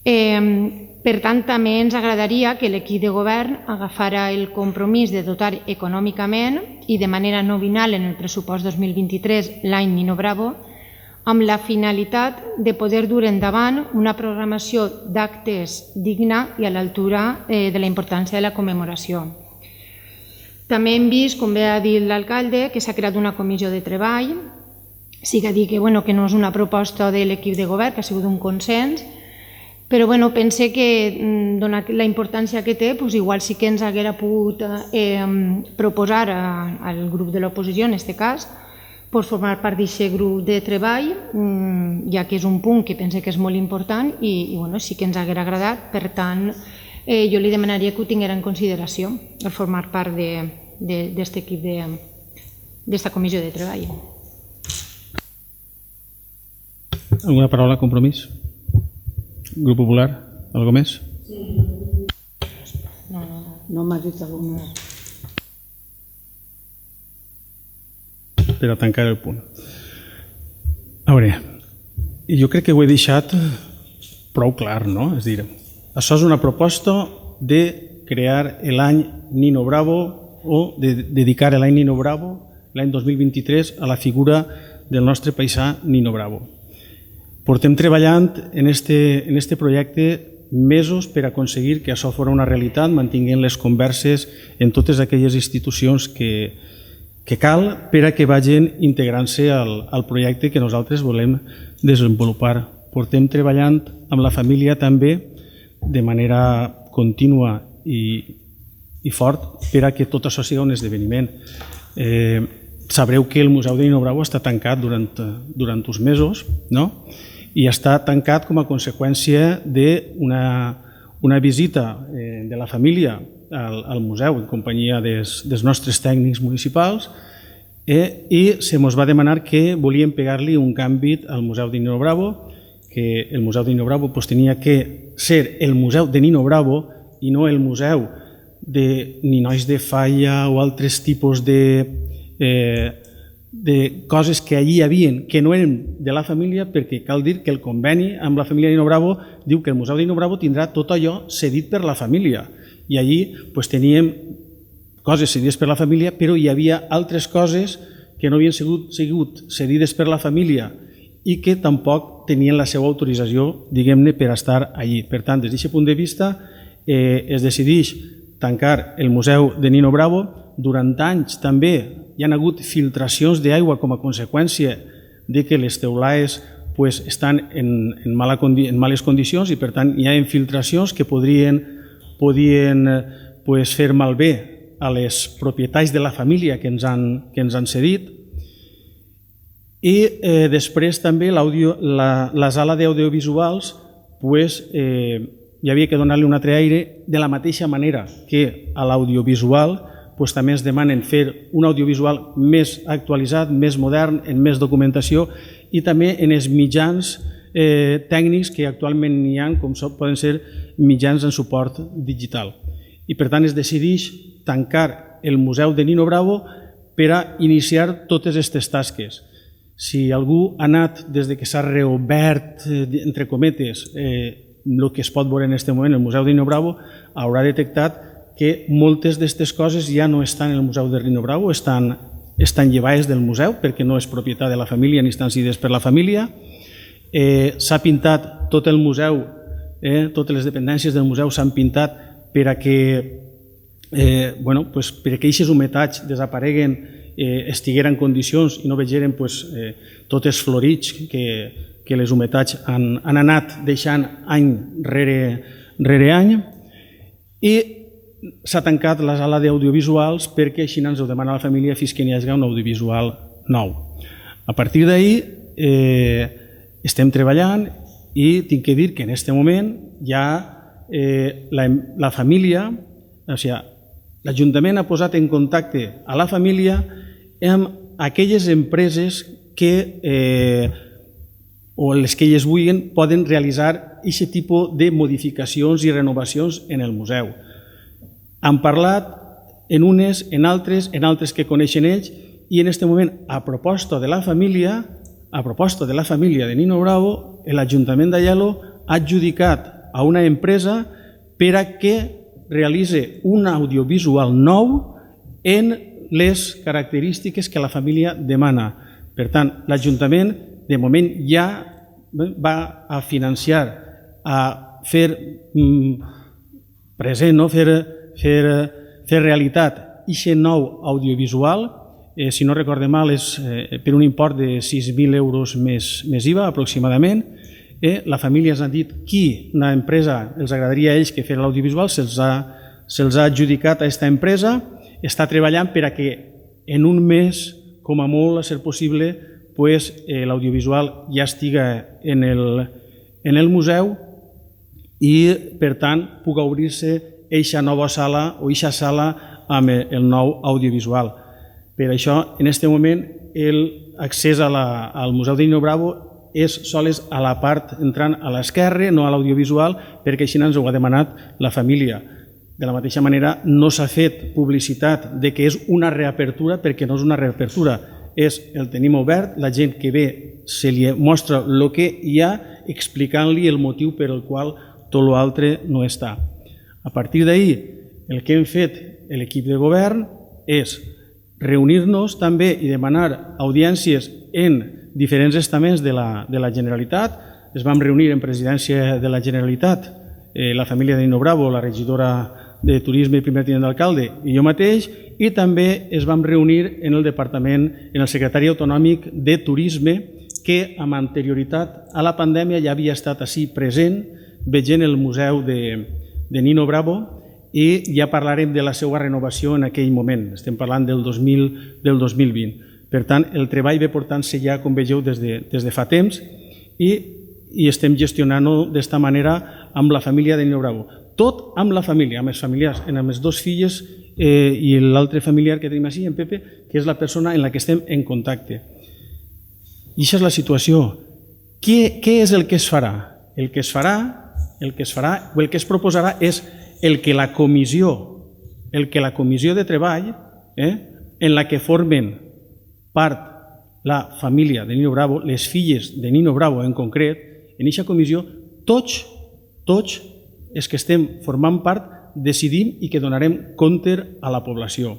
Speaker 5: Per tant, també ens agradaria que l'equip de govern agafara el compromís de dotar econòmicament i de manera nominal en el pressupost 2023 l'any Nino Bravo, amb la finalitat de poder dur endavant una programació d'actes digna i a l'altura de la importància de la commemoració. També hem vist, com bé ha dit l'alcalde, que s'ha creat una comissió de treball. Sí que ha dit que no és una proposta de l'equip de govern, que ha sigut un consens, però pense que, donat la importància que té, igual sí que ens haguera pogut proposar al grup de l'oposició, en aquest cas, formar part d'aquest grup de treball, ja que és un punt que pense que és molt important i sí que ens haguera agradat. Per tant, jo li demanaria que ho tinguera en consideració, el formar part d'aquest equip, d'esta comissió de treball.
Speaker 1: Alguna paraula, Compromís? Grup Popular, algo més?
Speaker 6: No m'has dit alguna.
Speaker 1: Per a tancar el punt. A veure, jo crec que ho he deixat prou clar, no? És a dir, això és una proposta de crear l'any Nino Bravo o de dedicar l'any Nino Bravo, l'any 2023, a la figura del nostre paisà Nino Bravo. Portem treballant en este projecte mesos per aconseguir que això fos una realitat, mantinguent les converses en totes aquelles institucions que cal per a que vagin integrant-se al projecte que nosaltres volem desenvolupar. Portem treballant amb la família també de manera contínua i fort per a que tot això sigui un esdeveniment. Sabreu que el Museu de Nino Bravo està tancat durant uns mesos, no? I està tancat com a conseqüència d'una visita de la família al museu en companyia dels nostres tècnics municipals i se mos va demanar que volíem pegar-li un canvi al Museu de Nino Bravo, que el Museu de Nino Bravo tenia que ser el Museu de Nino Bravo i no el museu de ninois de falla o altres tipus de coses que allí hi havia que no eren de la família, perquè cal dir que el conveni amb la família Nino Bravo diu que el Museu de Nino Bravo tindrà tot allò cedit per la família. I allí teníem coses cedides per la família, però hi havia altres coses que no havien sigut cedides per la família i que tampoc tenien la seva autorització, diguem-ne, per estar allí. Per tant, des d'aquest punt de vista, es decideix tancar el Museu de Nino Bravo. Durant anys també hi ha hagut filtracions d'aigua com a conseqüència de que les teulades estan en males condicions i, per tant, hi ha infiltracions que podien fer malbé a les propietats de la família que ens han cedit. I després també la sala d'audiovisuals hi havia que donar-li un altre aire, de la mateixa manera que a l'audiovisual també ens demanen fer un audiovisual més actualitzat, més modern, amb més documentació i també en els mitjans tècnics que actualment n'hi ha, com poden ser mitjans en suport digital. I per tant es decideix tancar el Museu de Nino Bravo per a iniciar totes aquestes tasques. Si algú ha anat des que s'ha reobert, entre cometes, el que es pot veure en aquest moment el Museu de Nino Bravo, haurà detectat que moltes d'aquestes coses ja no estan en el Museu de Nino Bravo, estan llevades del museu perquè no és propietat de la família ni estan cedides per la família. S'ha pintat tot el museu, totes les dependències del museu s'han pintat per a que aquestes humetats desapareguen, estigueren en condicions i no vegeren tots els florits que les humetats han anat deixant any rere any. I s'ha tancat la sala d'audiovisuals perquè així ens ho demana la família fins que n'hi hagi un audiovisual nou. A partir d'ahir estem treballant i tinc que dir que en aquest moment ja la família, o sigui, L'Ajuntament ha posat en contacte a la família amb aquelles empreses o les que elles vulguin poden realitzar aquest tipus de modificacions i renovacions en el museu. Han parlat en unes, en altres que coneixen ells, i en aquest moment, a proposta de la família de Nino Bravo, l'Ajuntament d'Aielo ha adjudicat a una empresa per a que realitzi un audiovisual nou en les característiques que la família demana. Per tant, l'Ajuntament de moment ja va a financiar, a fer present, fer realitat aquest nou audiovisual. Si no recorde mal, és per un import de 6.000 euros més IVA, aproximadament. La família ens ha dit quina empresa els agradaria a ells que fer l'audiovisual, se'ls ha adjudicat a aquesta empresa, està treballant per a que en un mes, com a molt, a ser possible, l'audiovisual ja estiga en el museu i, per tant, puga obrir-se aquesta nova sala o aquesta sala amb el nou audiovisual. Per això, en aquest moment, l'accés al Museu de Nino Bravo és sols a la part entrant a l'esquerra, no a l'audiovisual, perquè així ens ho ha demanat la família. De la mateixa manera, no s'ha fet publicitat de que és una reapertura, perquè no és una reapertura, el tenim obert, la gent que ve se li mostra el que hi ha, explicant-li el motiu per el qual tot l'altre no està. A partir d'ahir, el que hem fet l'equip de govern és reunir-nos també i demanar audiències en diferents estaments de la Generalitat. Es vam reunir en presidència de la Generalitat, la família de Nino Bravo, la regidora de Turisme i primer tinent d'alcalde i jo mateix, i també es vam reunir en el departament, en el secretari autonòmic de Turisme, que amb anterioritat a la pandèmia ja havia estat així present, veient el museu de Nino Bravo, i ja parlarem de la seva renovació en aquell moment. Estem parlant del 2020. Per tant, el treball ve portant-se ja, com vegeu, des de fa temps i estem gestionant-ho d'esta manera amb la família de Nino Bravo. Tot amb la família, amb els familiars, amb les dues filles i l'altre familiar que tenim així, en Pepe, que és la persona en la que estem en contacte. I aquesta és la situació. Què és el que es farà? El que es farà o el que es proposarà és el que la comissió de treball, en la que formen part la família de Nino Bravo, les filles de Nino Bravo en concret, en aquesta comissió, tots els que estem formant part decidim i que donarem compte a la població.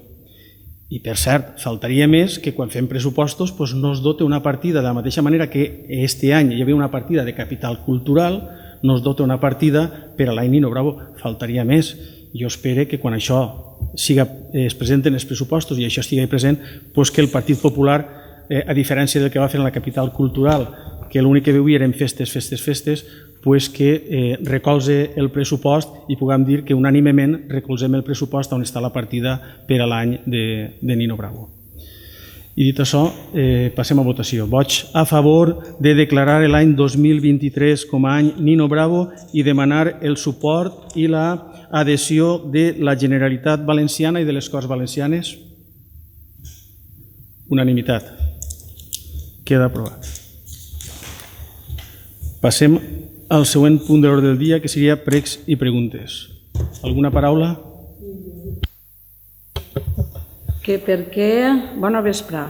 Speaker 1: I, per cert, faltaria més que quan fem pressupostos no es dote una partida de la mateixa manera que aquest any hi havia una partida de capital cultural, no es dota una partida per a l'any Nino Bravo, faltaria més. Jo espero que quan això es presenten els pressupostos i això estigui present, que el Partit Popular, a diferència del que va fer en la capital cultural, que l'únic que veuia eren festes, que recolze el pressupost i puguem dir que unànimement recolzem el pressupost on està la partida per a l'any de Nino Bravo. I dit això, passem a votació. Vots a favor de declarar l'any 2023 com a any Nino Bravo i demanar el suport i l'adhesió de la Generalitat Valenciana i de les Corts Valencianes. Unanimitat. Queda aprovat. Passem al següent punt de l'ordre del dia, que seria pregs i preguntes. Alguna paraula?
Speaker 6: Que per què... Bona vespre.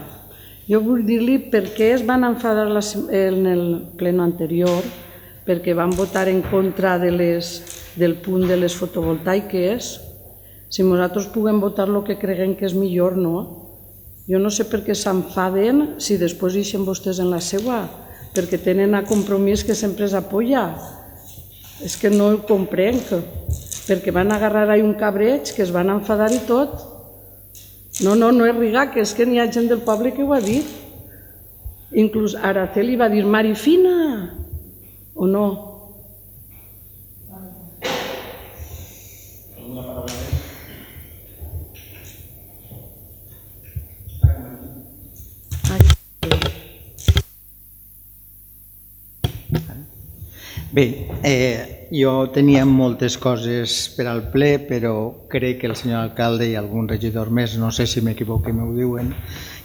Speaker 6: Jo vull dir-li per què es van enfadar en el pleno anterior, perquè van votar en contra del punt de les fotovoltaiques. Si nosaltres puguem votar el que creguem que és millor, no? Jo no sé per què s'enfaden si després ixen vostès en la seva, perquè tenen a Compromís que sempre es apoya. És que no ho comprenc, perquè van agarrar ahí un cabreig que es van enfadar i tot. No és rigar, que és que n'hi ha gent del poble que ho ha dit. Inclús Araceli va dir Marifina, o no?
Speaker 3: Bé, jo tenia moltes coses per al ple, però crec que el senyor alcalde i algun regidor més, no sé si m'equivoco i m'ho diuen,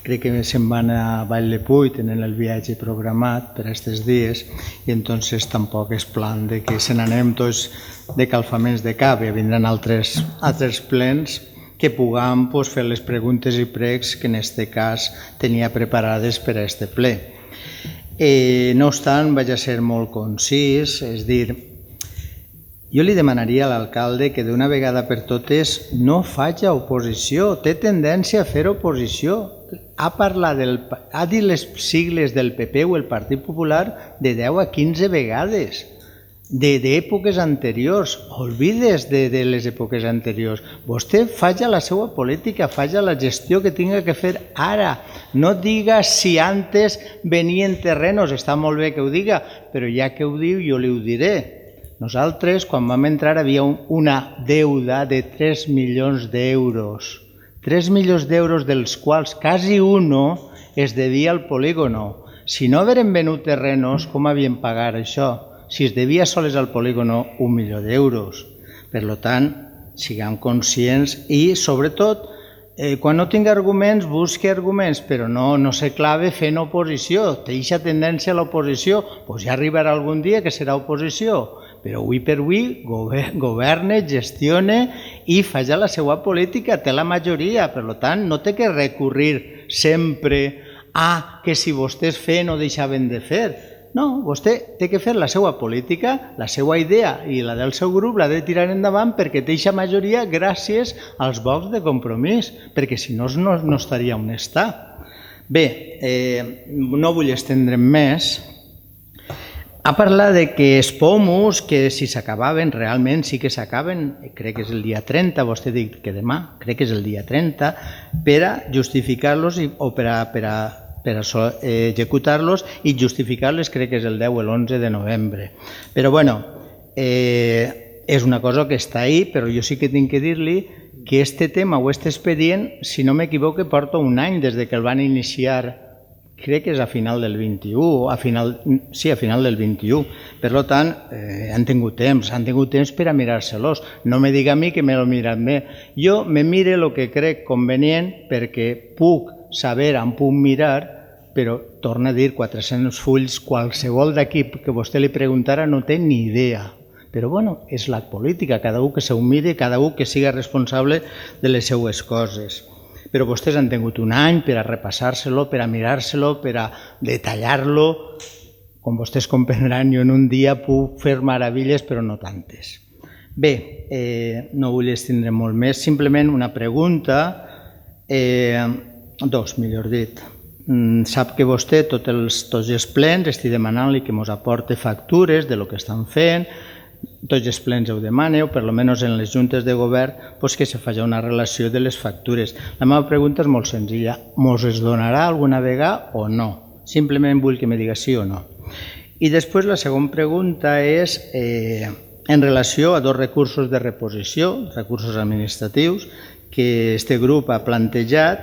Speaker 3: crec que se'n van a Vall de Puy, tenen el viatge programat per aquests dies, i entonces tampoc és plan de que se n'anem tots de calfaments de cap, i vindran altres plens que puguem fer les preguntes i pregs que en aquest cas tenia preparades per a aquest ple. No obstant, vaig a ser molt concís, és dir, jo li demanaria a l'alcalde que d'una vegada per totes no faci oposició, té tendència a fer oposició. Ha dit les sigles del PP o el Partit Popular de 10 a 15 vegades, d'èpoques anteriors. Oblides de les èpoques anteriors. Vostè faci la seva política, faci la gestió que tinga que fer ara. No diga si antes venien terrenos, està molt bé que ho diga, però ja que ho diu jo li ho diré. Nosaltres, quan vam entrar, havia una deuda de 3 milions d'euros. 3 milions d'euros, dels quals quasi uno es devia al polígono. Si no hagueren venut terrenos, com havien pagat això? Si es devia sols al polígono 1 milió d'euros. Per tant, siguem conscients i, sobretot, quan no tingui arguments, busqui arguments, però no se clave fent oposició. Té aquesta tendència a l'oposició, doncs ja arribarà algun dia que serà oposició. Però avui per avui governe, gestione i faci la seva política, té la majoria, per tant no té que recurrir sempre a que si vostès feien o deixaven de fer. No, vostè té que fer la seva política, la seva idea i la del seu grup l'ha de tirar endavant perquè té aquesta majoria gràcies als vots de Compromís, perquè si no, no estaria on està. Bé, no vull estendre'm més. Ha parlat de que els pomos, que si s'acabaven, realment sí que s'acaben, crec que és el dia 30, vostè ha dit que demà, crec que és el dia 30, per a justificar-los o per a executar-los i justificar-les crec que és el 10 o l'11 de novembre. Però bueno, és una cosa que està ahí, però jo sí que tinc que dir-li que este tema o este expedient, si no m'equivoco, porta un any des que el van iniciar, crec que és a final del 21, a final del 21. Per tant, han tingut temps per a mirar-se-los. No me diga a mi que me lo miran bé. Jo me mire el que crec convenient perquè puc saber on puc mirar, però torna a dir 400 fulls, qualsevol d'aquí que vostè li preguntara no té ni idea. Però bueno, és la política, cada un que s'ho miri, cada un que siga responsable de les seues coses. Però vostès han tingut un any per a repassar-se-lo, per a mirar-se-lo, per a detallar-lo. Com vostès comprendran, jo en un dia puc fer meravilles, però no tantes. Bé, no vull estendre molt més, simplement una pregunta, dos, millor dit. Sap que vostè, tots els plens, estic demanant-li que ens aporte factures de lo que estan fent, tots els plens ho demaneu, per almenys en les juntes de govern, que se faci una relació de les factures. La meva pregunta és molt senzilla. Mos es donarà alguna vegada o no? Simplement vull que me diga sí o no. I després la segona pregunta és en relació a dos recursos de reposició, recursos administratius, que este grup ha plantejat.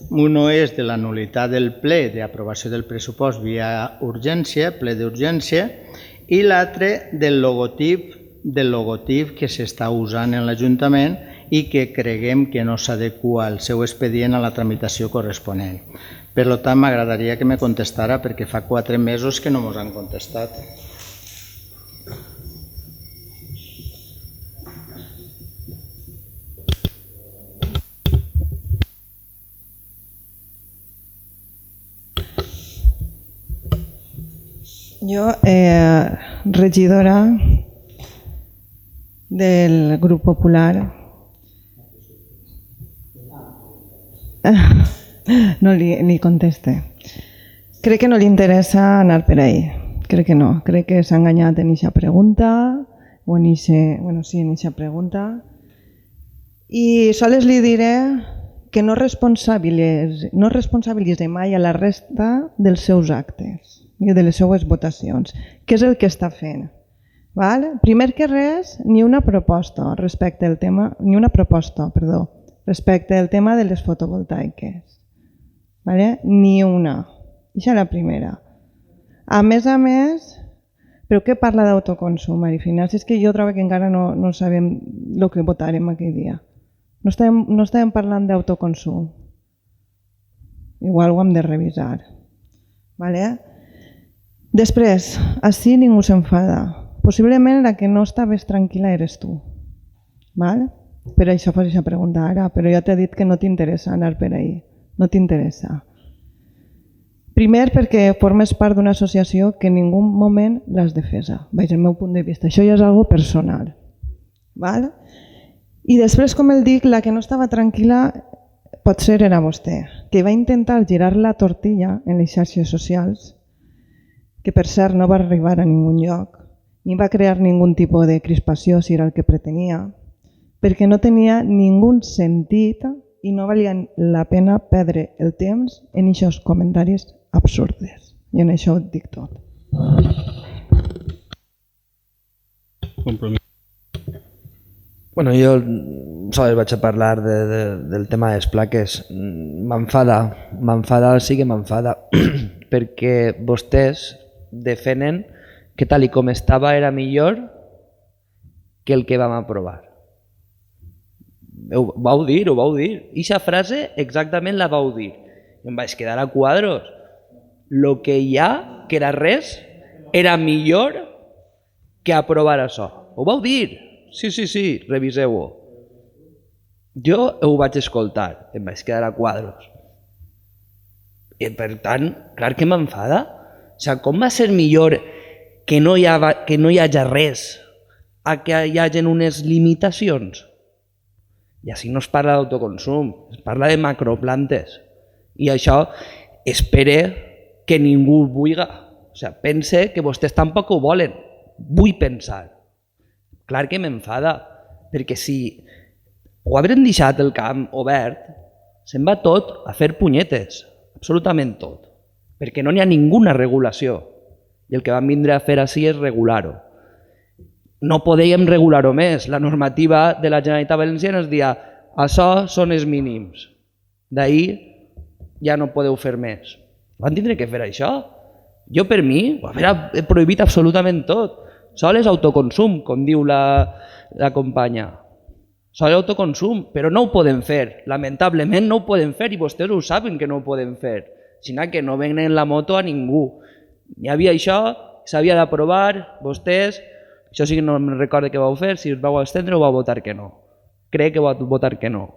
Speaker 3: Uno és de la nul·litat del ple d'aprovació del pressupost via urgència, ple d'urgència, i l'altre del logotip que s'està usant en l'Ajuntament i que creguem que no s'adequa al seu expedient a la tramitació corresponent. Per tant, m'agradaria que me contestara perquè fa 4 mesos que no ens han contestat.
Speaker 4: Jo, regidora del Grup Popular, no li conteste. Crec que no li interessa anar per ahí. Crec que no. Crec que s'ha enganyat en aquesta pregunta, o en aquesta pregunta. I sols li diré que no responsabilitzi mai a la resta dels seus actes i de les seues votacions, que és el que està fent. Primer que res, ni una proposta respecte al tema de les fotovoltaiques. Ni una. Això és la primera. A més, Però què parla d'autoconsum, Marifina? Si és que jo trobo que encara no sabem el que votarem aquell dia. No estàvem parlant d'autoconsum. Igual ho hem de revisar. Vale? Després, així ningú s'enfada. Possiblement la que no estaves tranquil·la eres tu. Vale? Per això fas aquesta pregunta ara, però ja t'he dit que no t'interessa anar per ahí. No t'interessa. Primer perquè formes part d'una associació que en ningú moment l'has defesa, vaig al meu punt de vista. Això ja és algo personal. Val? I després, com el dic, la que no estava tranquil·la potser era vostè, que va intentar girar la tortilla en les xarxes socials, que per cert no va arribar a ningú lloc, ni va crear ningun tipus de crispació si era el que pretenia, perquè no tenia ningun sentit i no valia la pena perdre el temps en aquests comentaris absurdes. I en això ho dic tot.
Speaker 1: Compromís.
Speaker 2: Bueno, jo sols vaig a parlar del tema de les plaques. M'enfada, sí que m'enfada, perquè vostès defenen que tal i com estava era millor que el que vam aprovar. Ho vau dir. Ixa frase exactament la vau dir. I em vaig quedar a quadros. Lo que hi ha, que era res, era millor que aprovar això. Ho vau dir. Sí, reviseu-ho. Jo ho vaig escoltar, em vaig quedar a quadros. I per tant, clar que m'enfada. O sigui, com va ser millor que no hi hagi res a que hi hagi unes limitacions? I així no es parla d'autoconsum, es parla de macroplantes. I això espere que ningú ho vulgui. O sigui, pense que vostès tampoc ho volen. Vull pensar. Clar que m'enfada, perquè si ho haurem deixat el camp obert, se'n va tot a fer punyetes, absolutament tot, perquè no n'hi ha ninguna regulació i el que vam vindre a fer així és regular-ho. No podíem regular-ho més, la normativa de la Generalitat Valenciana es deia això són els mínims, d'ahir ja no podeu fer més. Van tindre que fer això. Jo per mi ho hauria prohibit absolutament tot. Sol és autoconsum, com diu la companya. Sol és autoconsum, però no ho podem fer. Lamentablement no ho podem fer i vostès ho saben que no ho podem fer. Sinó que no venen la moto a ningú. Hi havia això, s'havia d'aprovar, vostès, això sí que no em recordo què vau fer, si us vau estendre o vau votar que no. Crec que vau votar que no.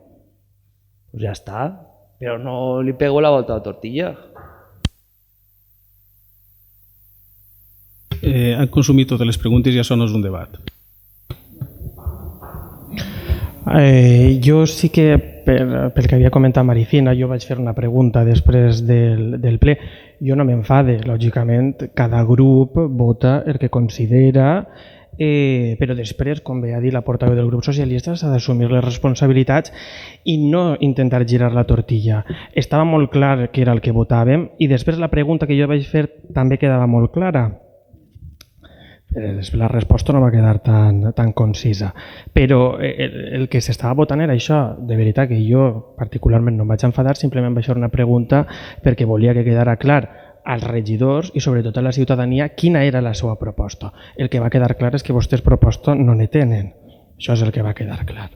Speaker 2: Doncs ja està, però no li pego la volta a la tortilla.
Speaker 1: Han consumit totes les preguntes i això no és un debat.
Speaker 7: Jo sí que, pel que havia comentat Marifina, jo vaig fer una pregunta després del ple. Jo no m'enfade, lògicament, cada grup vota el que considera, però després, com bé ha dit la portaveu del grup socialista, s'ha d'assumir les responsabilitats i no intentar girar la tortilla. Estava molt clar què era el que votàvem i després la pregunta que jo vaig fer també quedava molt clara. La resposta no va quedar tan concisa, però el que s'estava votant era això. De veritat que jo particularment no em vaig enfadar, simplement vaig fer una pregunta perquè volia que quedara clar als regidors i sobretot a la ciutadania quina era la seva proposta. El que va quedar clar és que vostès proposta no ne tenen. Això és el que va quedar clar.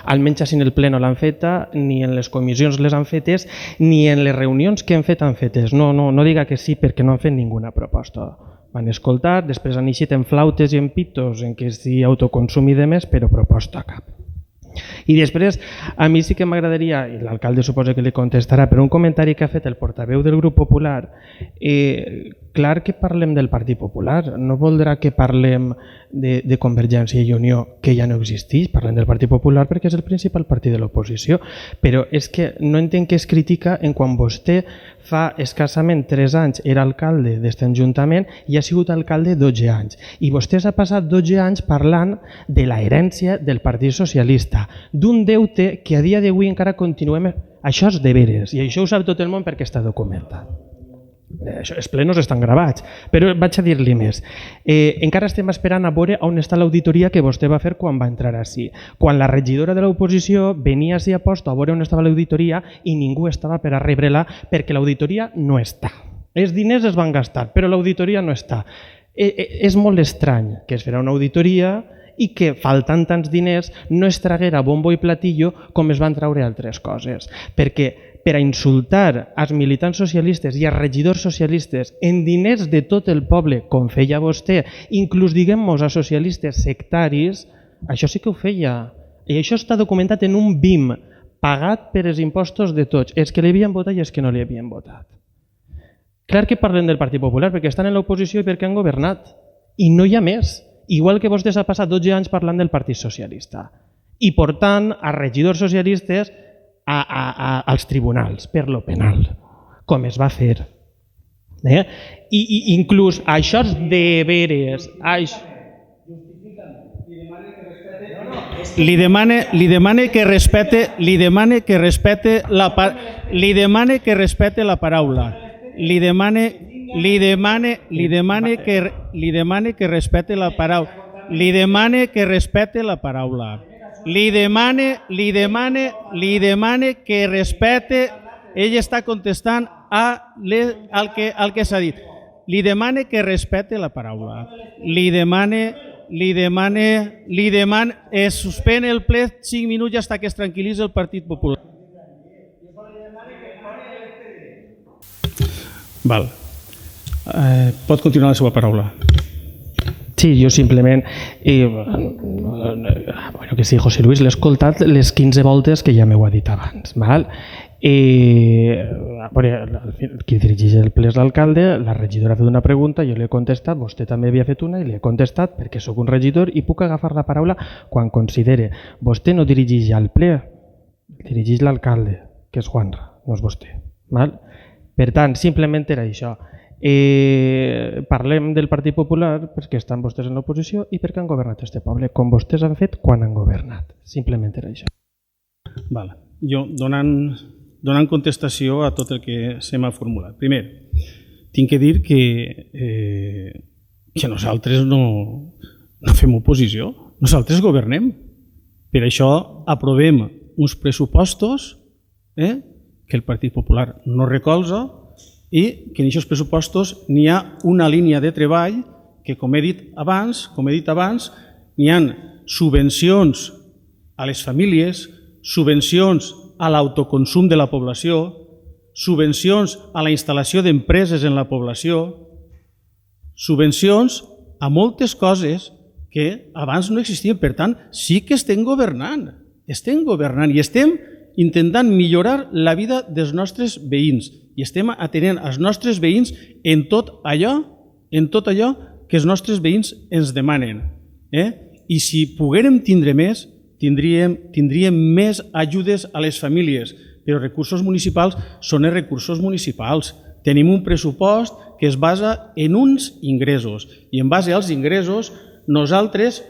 Speaker 7: Almenys així en el ple no l'han feta, ni en les comissions les han fetes, ni en les reunions que hem fet han fetes. No diga que sí perquè no han fet ninguna proposta. Van escoltar, després han eixit en flautes i en pitos en què sí autoconsum i demés, però proposta cap. I després, a mi sí que m'agradaria, i l'alcalde suposa que li contestarà, però un comentari que ha fet el portaveu del grup popular, clar que parlem del Partit Popular, no voldrà que parlem de Convergència i Unió, que ja no existeix, parlem del Partit Popular perquè és el principal partit de l'oposició, però és que no entenc què es critica en quan vostè fa escassament 3 anys era alcalde d'este ajuntament i ha sigut alcalde 12 anys. I vostè s'ha passat 12 anys parlant de la herència del Partit Socialista, d'un deute que a dia d'avui encara continuem... Això és de veres, i això ho sap tot el món perquè està documentat. Els plenos estan gravats, però vaig a dir-li més. Encara estem esperant a veure on està l'auditoria que vostè va fer quan va entrar així. Quan la regidora de l'oposició venia així a posta a veure on estava l'auditoria i ningú estava per a rebre-la perquè l'auditoria no està. Els diners es van gastar, però l'auditoria no està. És molt estrany que es farà una auditoria i que, faltant tants diners, no es traguera bombo i platillo com es van traure altres coses. Perquè per a insultar als militants socialistes i als regidors socialistes en diners de tot el poble, com feia vostè, inclús diguem-nos a socialistes sectaris, això sí que ho feia. I això està documentat en un BIM, pagat per els impostos de tots, els que li havien votat i els que no li havien votat. Clar que parlen del Partit Popular perquè estan en l'oposició i perquè han governat. I no hi ha més. Igual que vostès ha passat 12 anys parlant del Partit Socialista i portant a regidors socialistes als tribunals per lo penal, com es va fer. I inclús això és de veres.
Speaker 1: Li demane que respete la paraula. Li demane que respete la paraula. Li demane que respete la paraula. Li demane que respete. Ell està contestant al que s'ha dit. Li demane que respete la paraula. Li demane, es suspèn el ple 5 minuts fins que es tranquil·litzi el Partit Popular. Val. Pot continuar la seva paraula.
Speaker 7: Sí, jo simplement... bueno, que sí, José Luis, l'he escoltat les 15 voltes que ja m'ho ha dit abans. Val? Qui dirigeix el ple és l'alcalde, la regidora ha fet una pregunta, jo li he contestat, vostè també havia fet una i li he contestat perquè sóc un regidor i puc agafar la paraula quan considere. Vostè no dirigeix el ple, dirigeix l'alcalde, que és Juanra, no és vostè. Val? Per tant, simplement era això. Parlem del Partit Popular perquè estan vostès en l'oposició i perquè han governat este poble, com vostès han fet quan han governat. Simplement era això.
Speaker 1: Val. Jo, donant contestació a tot el que se m'ha formulat. Primer, tinc que dir que nosaltres no fem oposició, nosaltres governem. Per això aprovem uns pressupostos que el Partit Popular no recolza i que en aquests pressupostos n'hi ha una línia de treball que, com he dit abans, n'hi ha subvencions a les famílies, subvencions a l'autoconsum de la població, subvencions a la instal·lació d'empreses en la població, subvencions a moltes coses que abans no existien. Per tant, sí que estem governant i estem intentant millorar la vida dels nostres veïns i estem atenent els nostres veïns en tot allò que els nostres veïns ens demanen. I si poguérem tindre més, tindríem més ajudes a les famílies, però recursos municipals són els recursos municipals. Tenim un pressupost que es basa en uns ingressos i en base als ingressos nosaltres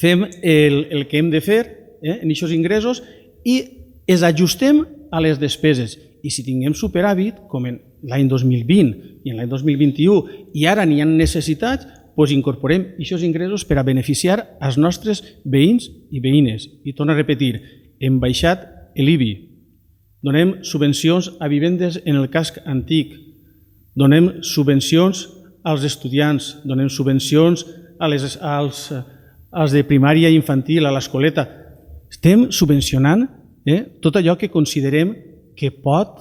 Speaker 1: fem el que hem de fer en aquests ingressos i els ajustem a les despeses. I si tinguem superàvit, com en l'any 2020 i en l'any 2021, i ara n'hi ha necessitats, incorporem aquests ingressos per a beneficiar els nostres veïns i veïnes. I torno a repetir, hem baixat l'IBI, donem subvencions a vivendes en el casc antic, donem subvencions als estudiants, donem subvencions als de primària i infantil, a l'escoleta. Estem subvencionant tot allò que considerem que pot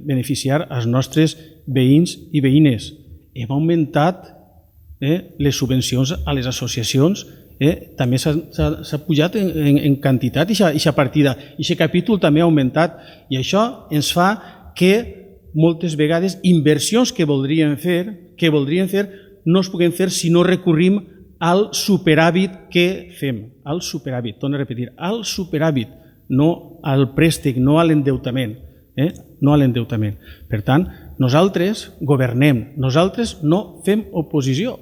Speaker 1: beneficiar els nostres veïns i veïnes. Hem augmentat les subvencions a les associacions, també s'ha pujat en quantitat aquesta partida, i aquest capítol també ha augmentat, i això ens fa que moltes vegades inversions que voldríem fer no es puguem fer si no recurrim al superàvit que fem, al superàvit, torno a repetir, al superàvit, no al préstec, no a l'endeutament. Per tant, nosaltres governem, nosaltres no fem oposició.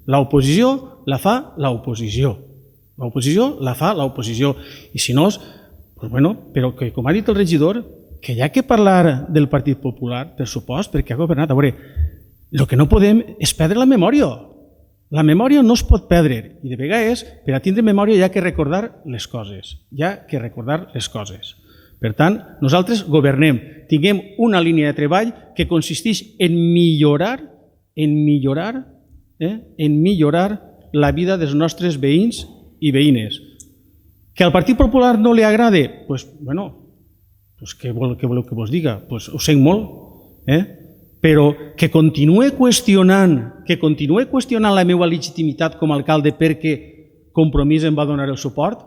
Speaker 1: L'oposició la fa l'oposició. L'oposició la fa l'oposició. I si no, però que, com ha dit el regidor, que hi ha que parlar del Partit Popular, per supost, perquè ha governat. A veure, el que no podem és perdre la memòria. La memòria no es pot perdre, i de vegades, per a tindre memòria, hi ha que recordar les coses. Per tant, nosaltres governem, tinguem una línia de treball que consisteix en millorar la vida dels nostres veïns i veïnes. Que al Partit Popular no li agrada? Doncs, què voleu que vos diga? Doncs ho sent molt, però que continue qüestionant la meva legitimitat com a alcalde perquè Compromís em va donar el suport,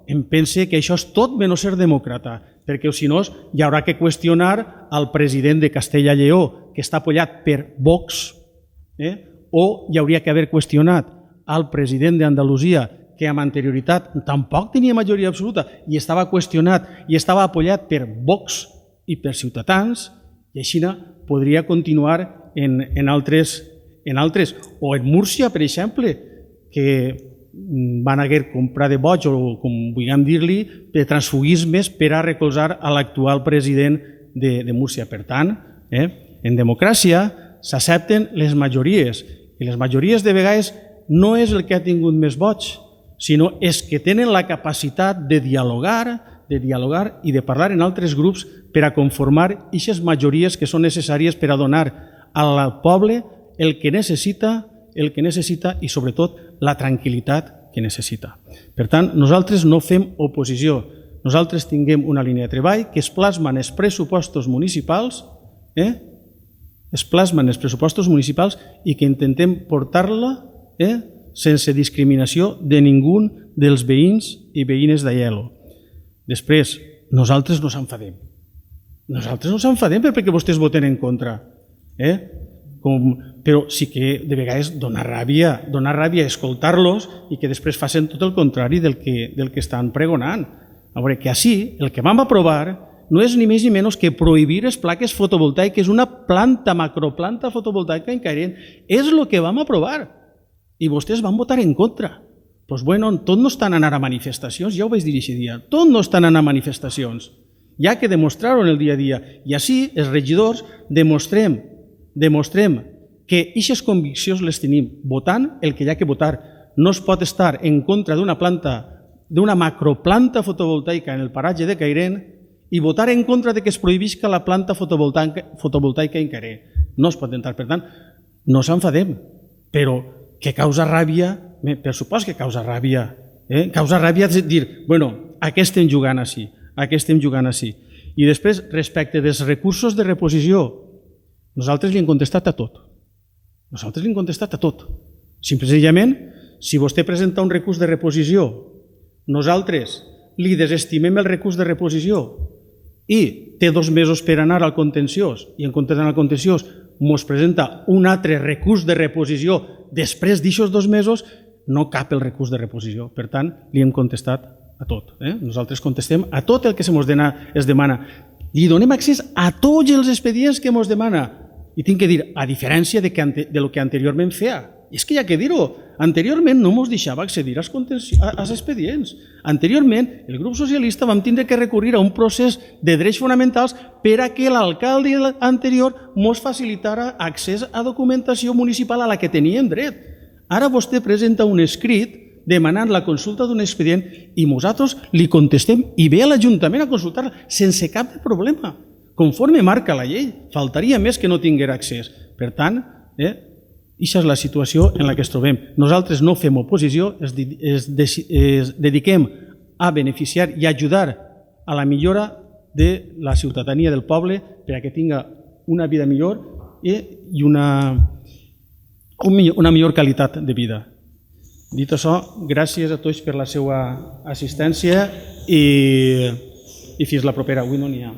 Speaker 1: em pense que això és tot menys ser demòcrata, perquè si no hi haurà que qüestionar al president de Castella i Lleó, que està apoyat per Vox, o hi hauria que haver qüestionat al president d'Andalusia, que amb anterioritat tampoc tenia majoria absoluta i estava qüestionat i estava apoyat per Vox i per Ciutadans, i així podria continuar en altres. O en Múrcia, per exemple, que van haver comprar de boig, o com vulguem dir-li, de transfugismes per a recolzar a l'actual president de Múrcia. Per tant, en democràcia s'accepten les majories, i les majories de vegades no és el que ha tingut més vots, sinó és que tenen la capacitat de dialogar i de parlar en altres grups per a conformar aquestes majories que són necessàries per a donar al poble el que necessita i, sobretot, la tranquil·litat que necessita. Per tant, nosaltres no fem oposició. Nosaltres tinguem una línia de treball que es plasma en els pressupostos municipals, i que intentem portar-la sense discriminació de ningú dels veïns i veïnes d'Aielo. Després, nosaltres no s'enfadem. Nosaltres no s'enfadem perquè vostès voten en contra. Però sí que de vegades dona ràbia escoltar-los i que després facin tot el contrari del que estan pregonant. A veure, que així el que vam aprovar no és ni més ni menys que prohibir les plaques fotovoltaiques, una macroplanta fotovoltaica en Cairén. És el que vam aprovar. I vostès van votar en contra. Doncs tot no estan anant a manifestacions, ja ho vaig dir aquest dia, tot no estan anant a manifestacions. Hi ha que demostrar-ho en el dia a dia. I així els regidors demostrem que aquestes conviccions les tenim votant el que hi ha que votar. No es pot estar en contra d'una macroplanta fotovoltaica en el paratge de Cairén i votar en contra de que es prohibisca la planta fotovoltaica en Cairén. No es pot entrar. Per tant, no s'enfadem, però que causa ràbia, per supost que causa ràbia. Causa ràbia és dir, a què estem jugant així? I després, respecte dels recursos de reposició, nosaltres li hem contestat a tot. Simplement, si vostè presenta un recurs de reposició, nosaltres li desestimem el recurs de reposició i té 2 mesos per anar al contenciós i en comptes d'anar al contenciós ens presenta un altre recurs de reposició després d'aixòs 2 mesos, no cap el recurs de reposició. Per tant, li hem contestat a tot. Nosaltres contestem a tot el que es demana. Li donem accés a tots els expedients que ens demana. I tinc que dir, a diferència de lo que anteriorment feia. I és que hi ha que dir-ho. Anteriorment no ens deixava accedir als expedients. Anteriorment, el grup socialista vam tindre que recurrir a un procés de drets fonamentals per a que l'alcalde anterior ens facilitara accés a documentació municipal a la que teníem dret. Ara vostè presenta un escrit demanant la consulta d'un expedient i nosaltres li contestem i ve a l'Ajuntament a consultar-la sense cap problema, conforme marca la llei. Faltaria més que no tinguera accés. Per tant, aquesta és la situació en la que ens trobem. Nosaltres no fem oposició, es dediquem a beneficiar i ajudar a la millora de la ciutadania del poble per a que tingui una vida millor i una millor qualitat de vida. Dit això, gràcies a tots per la seva assistència i fins la propera. Avui no n'hi ha.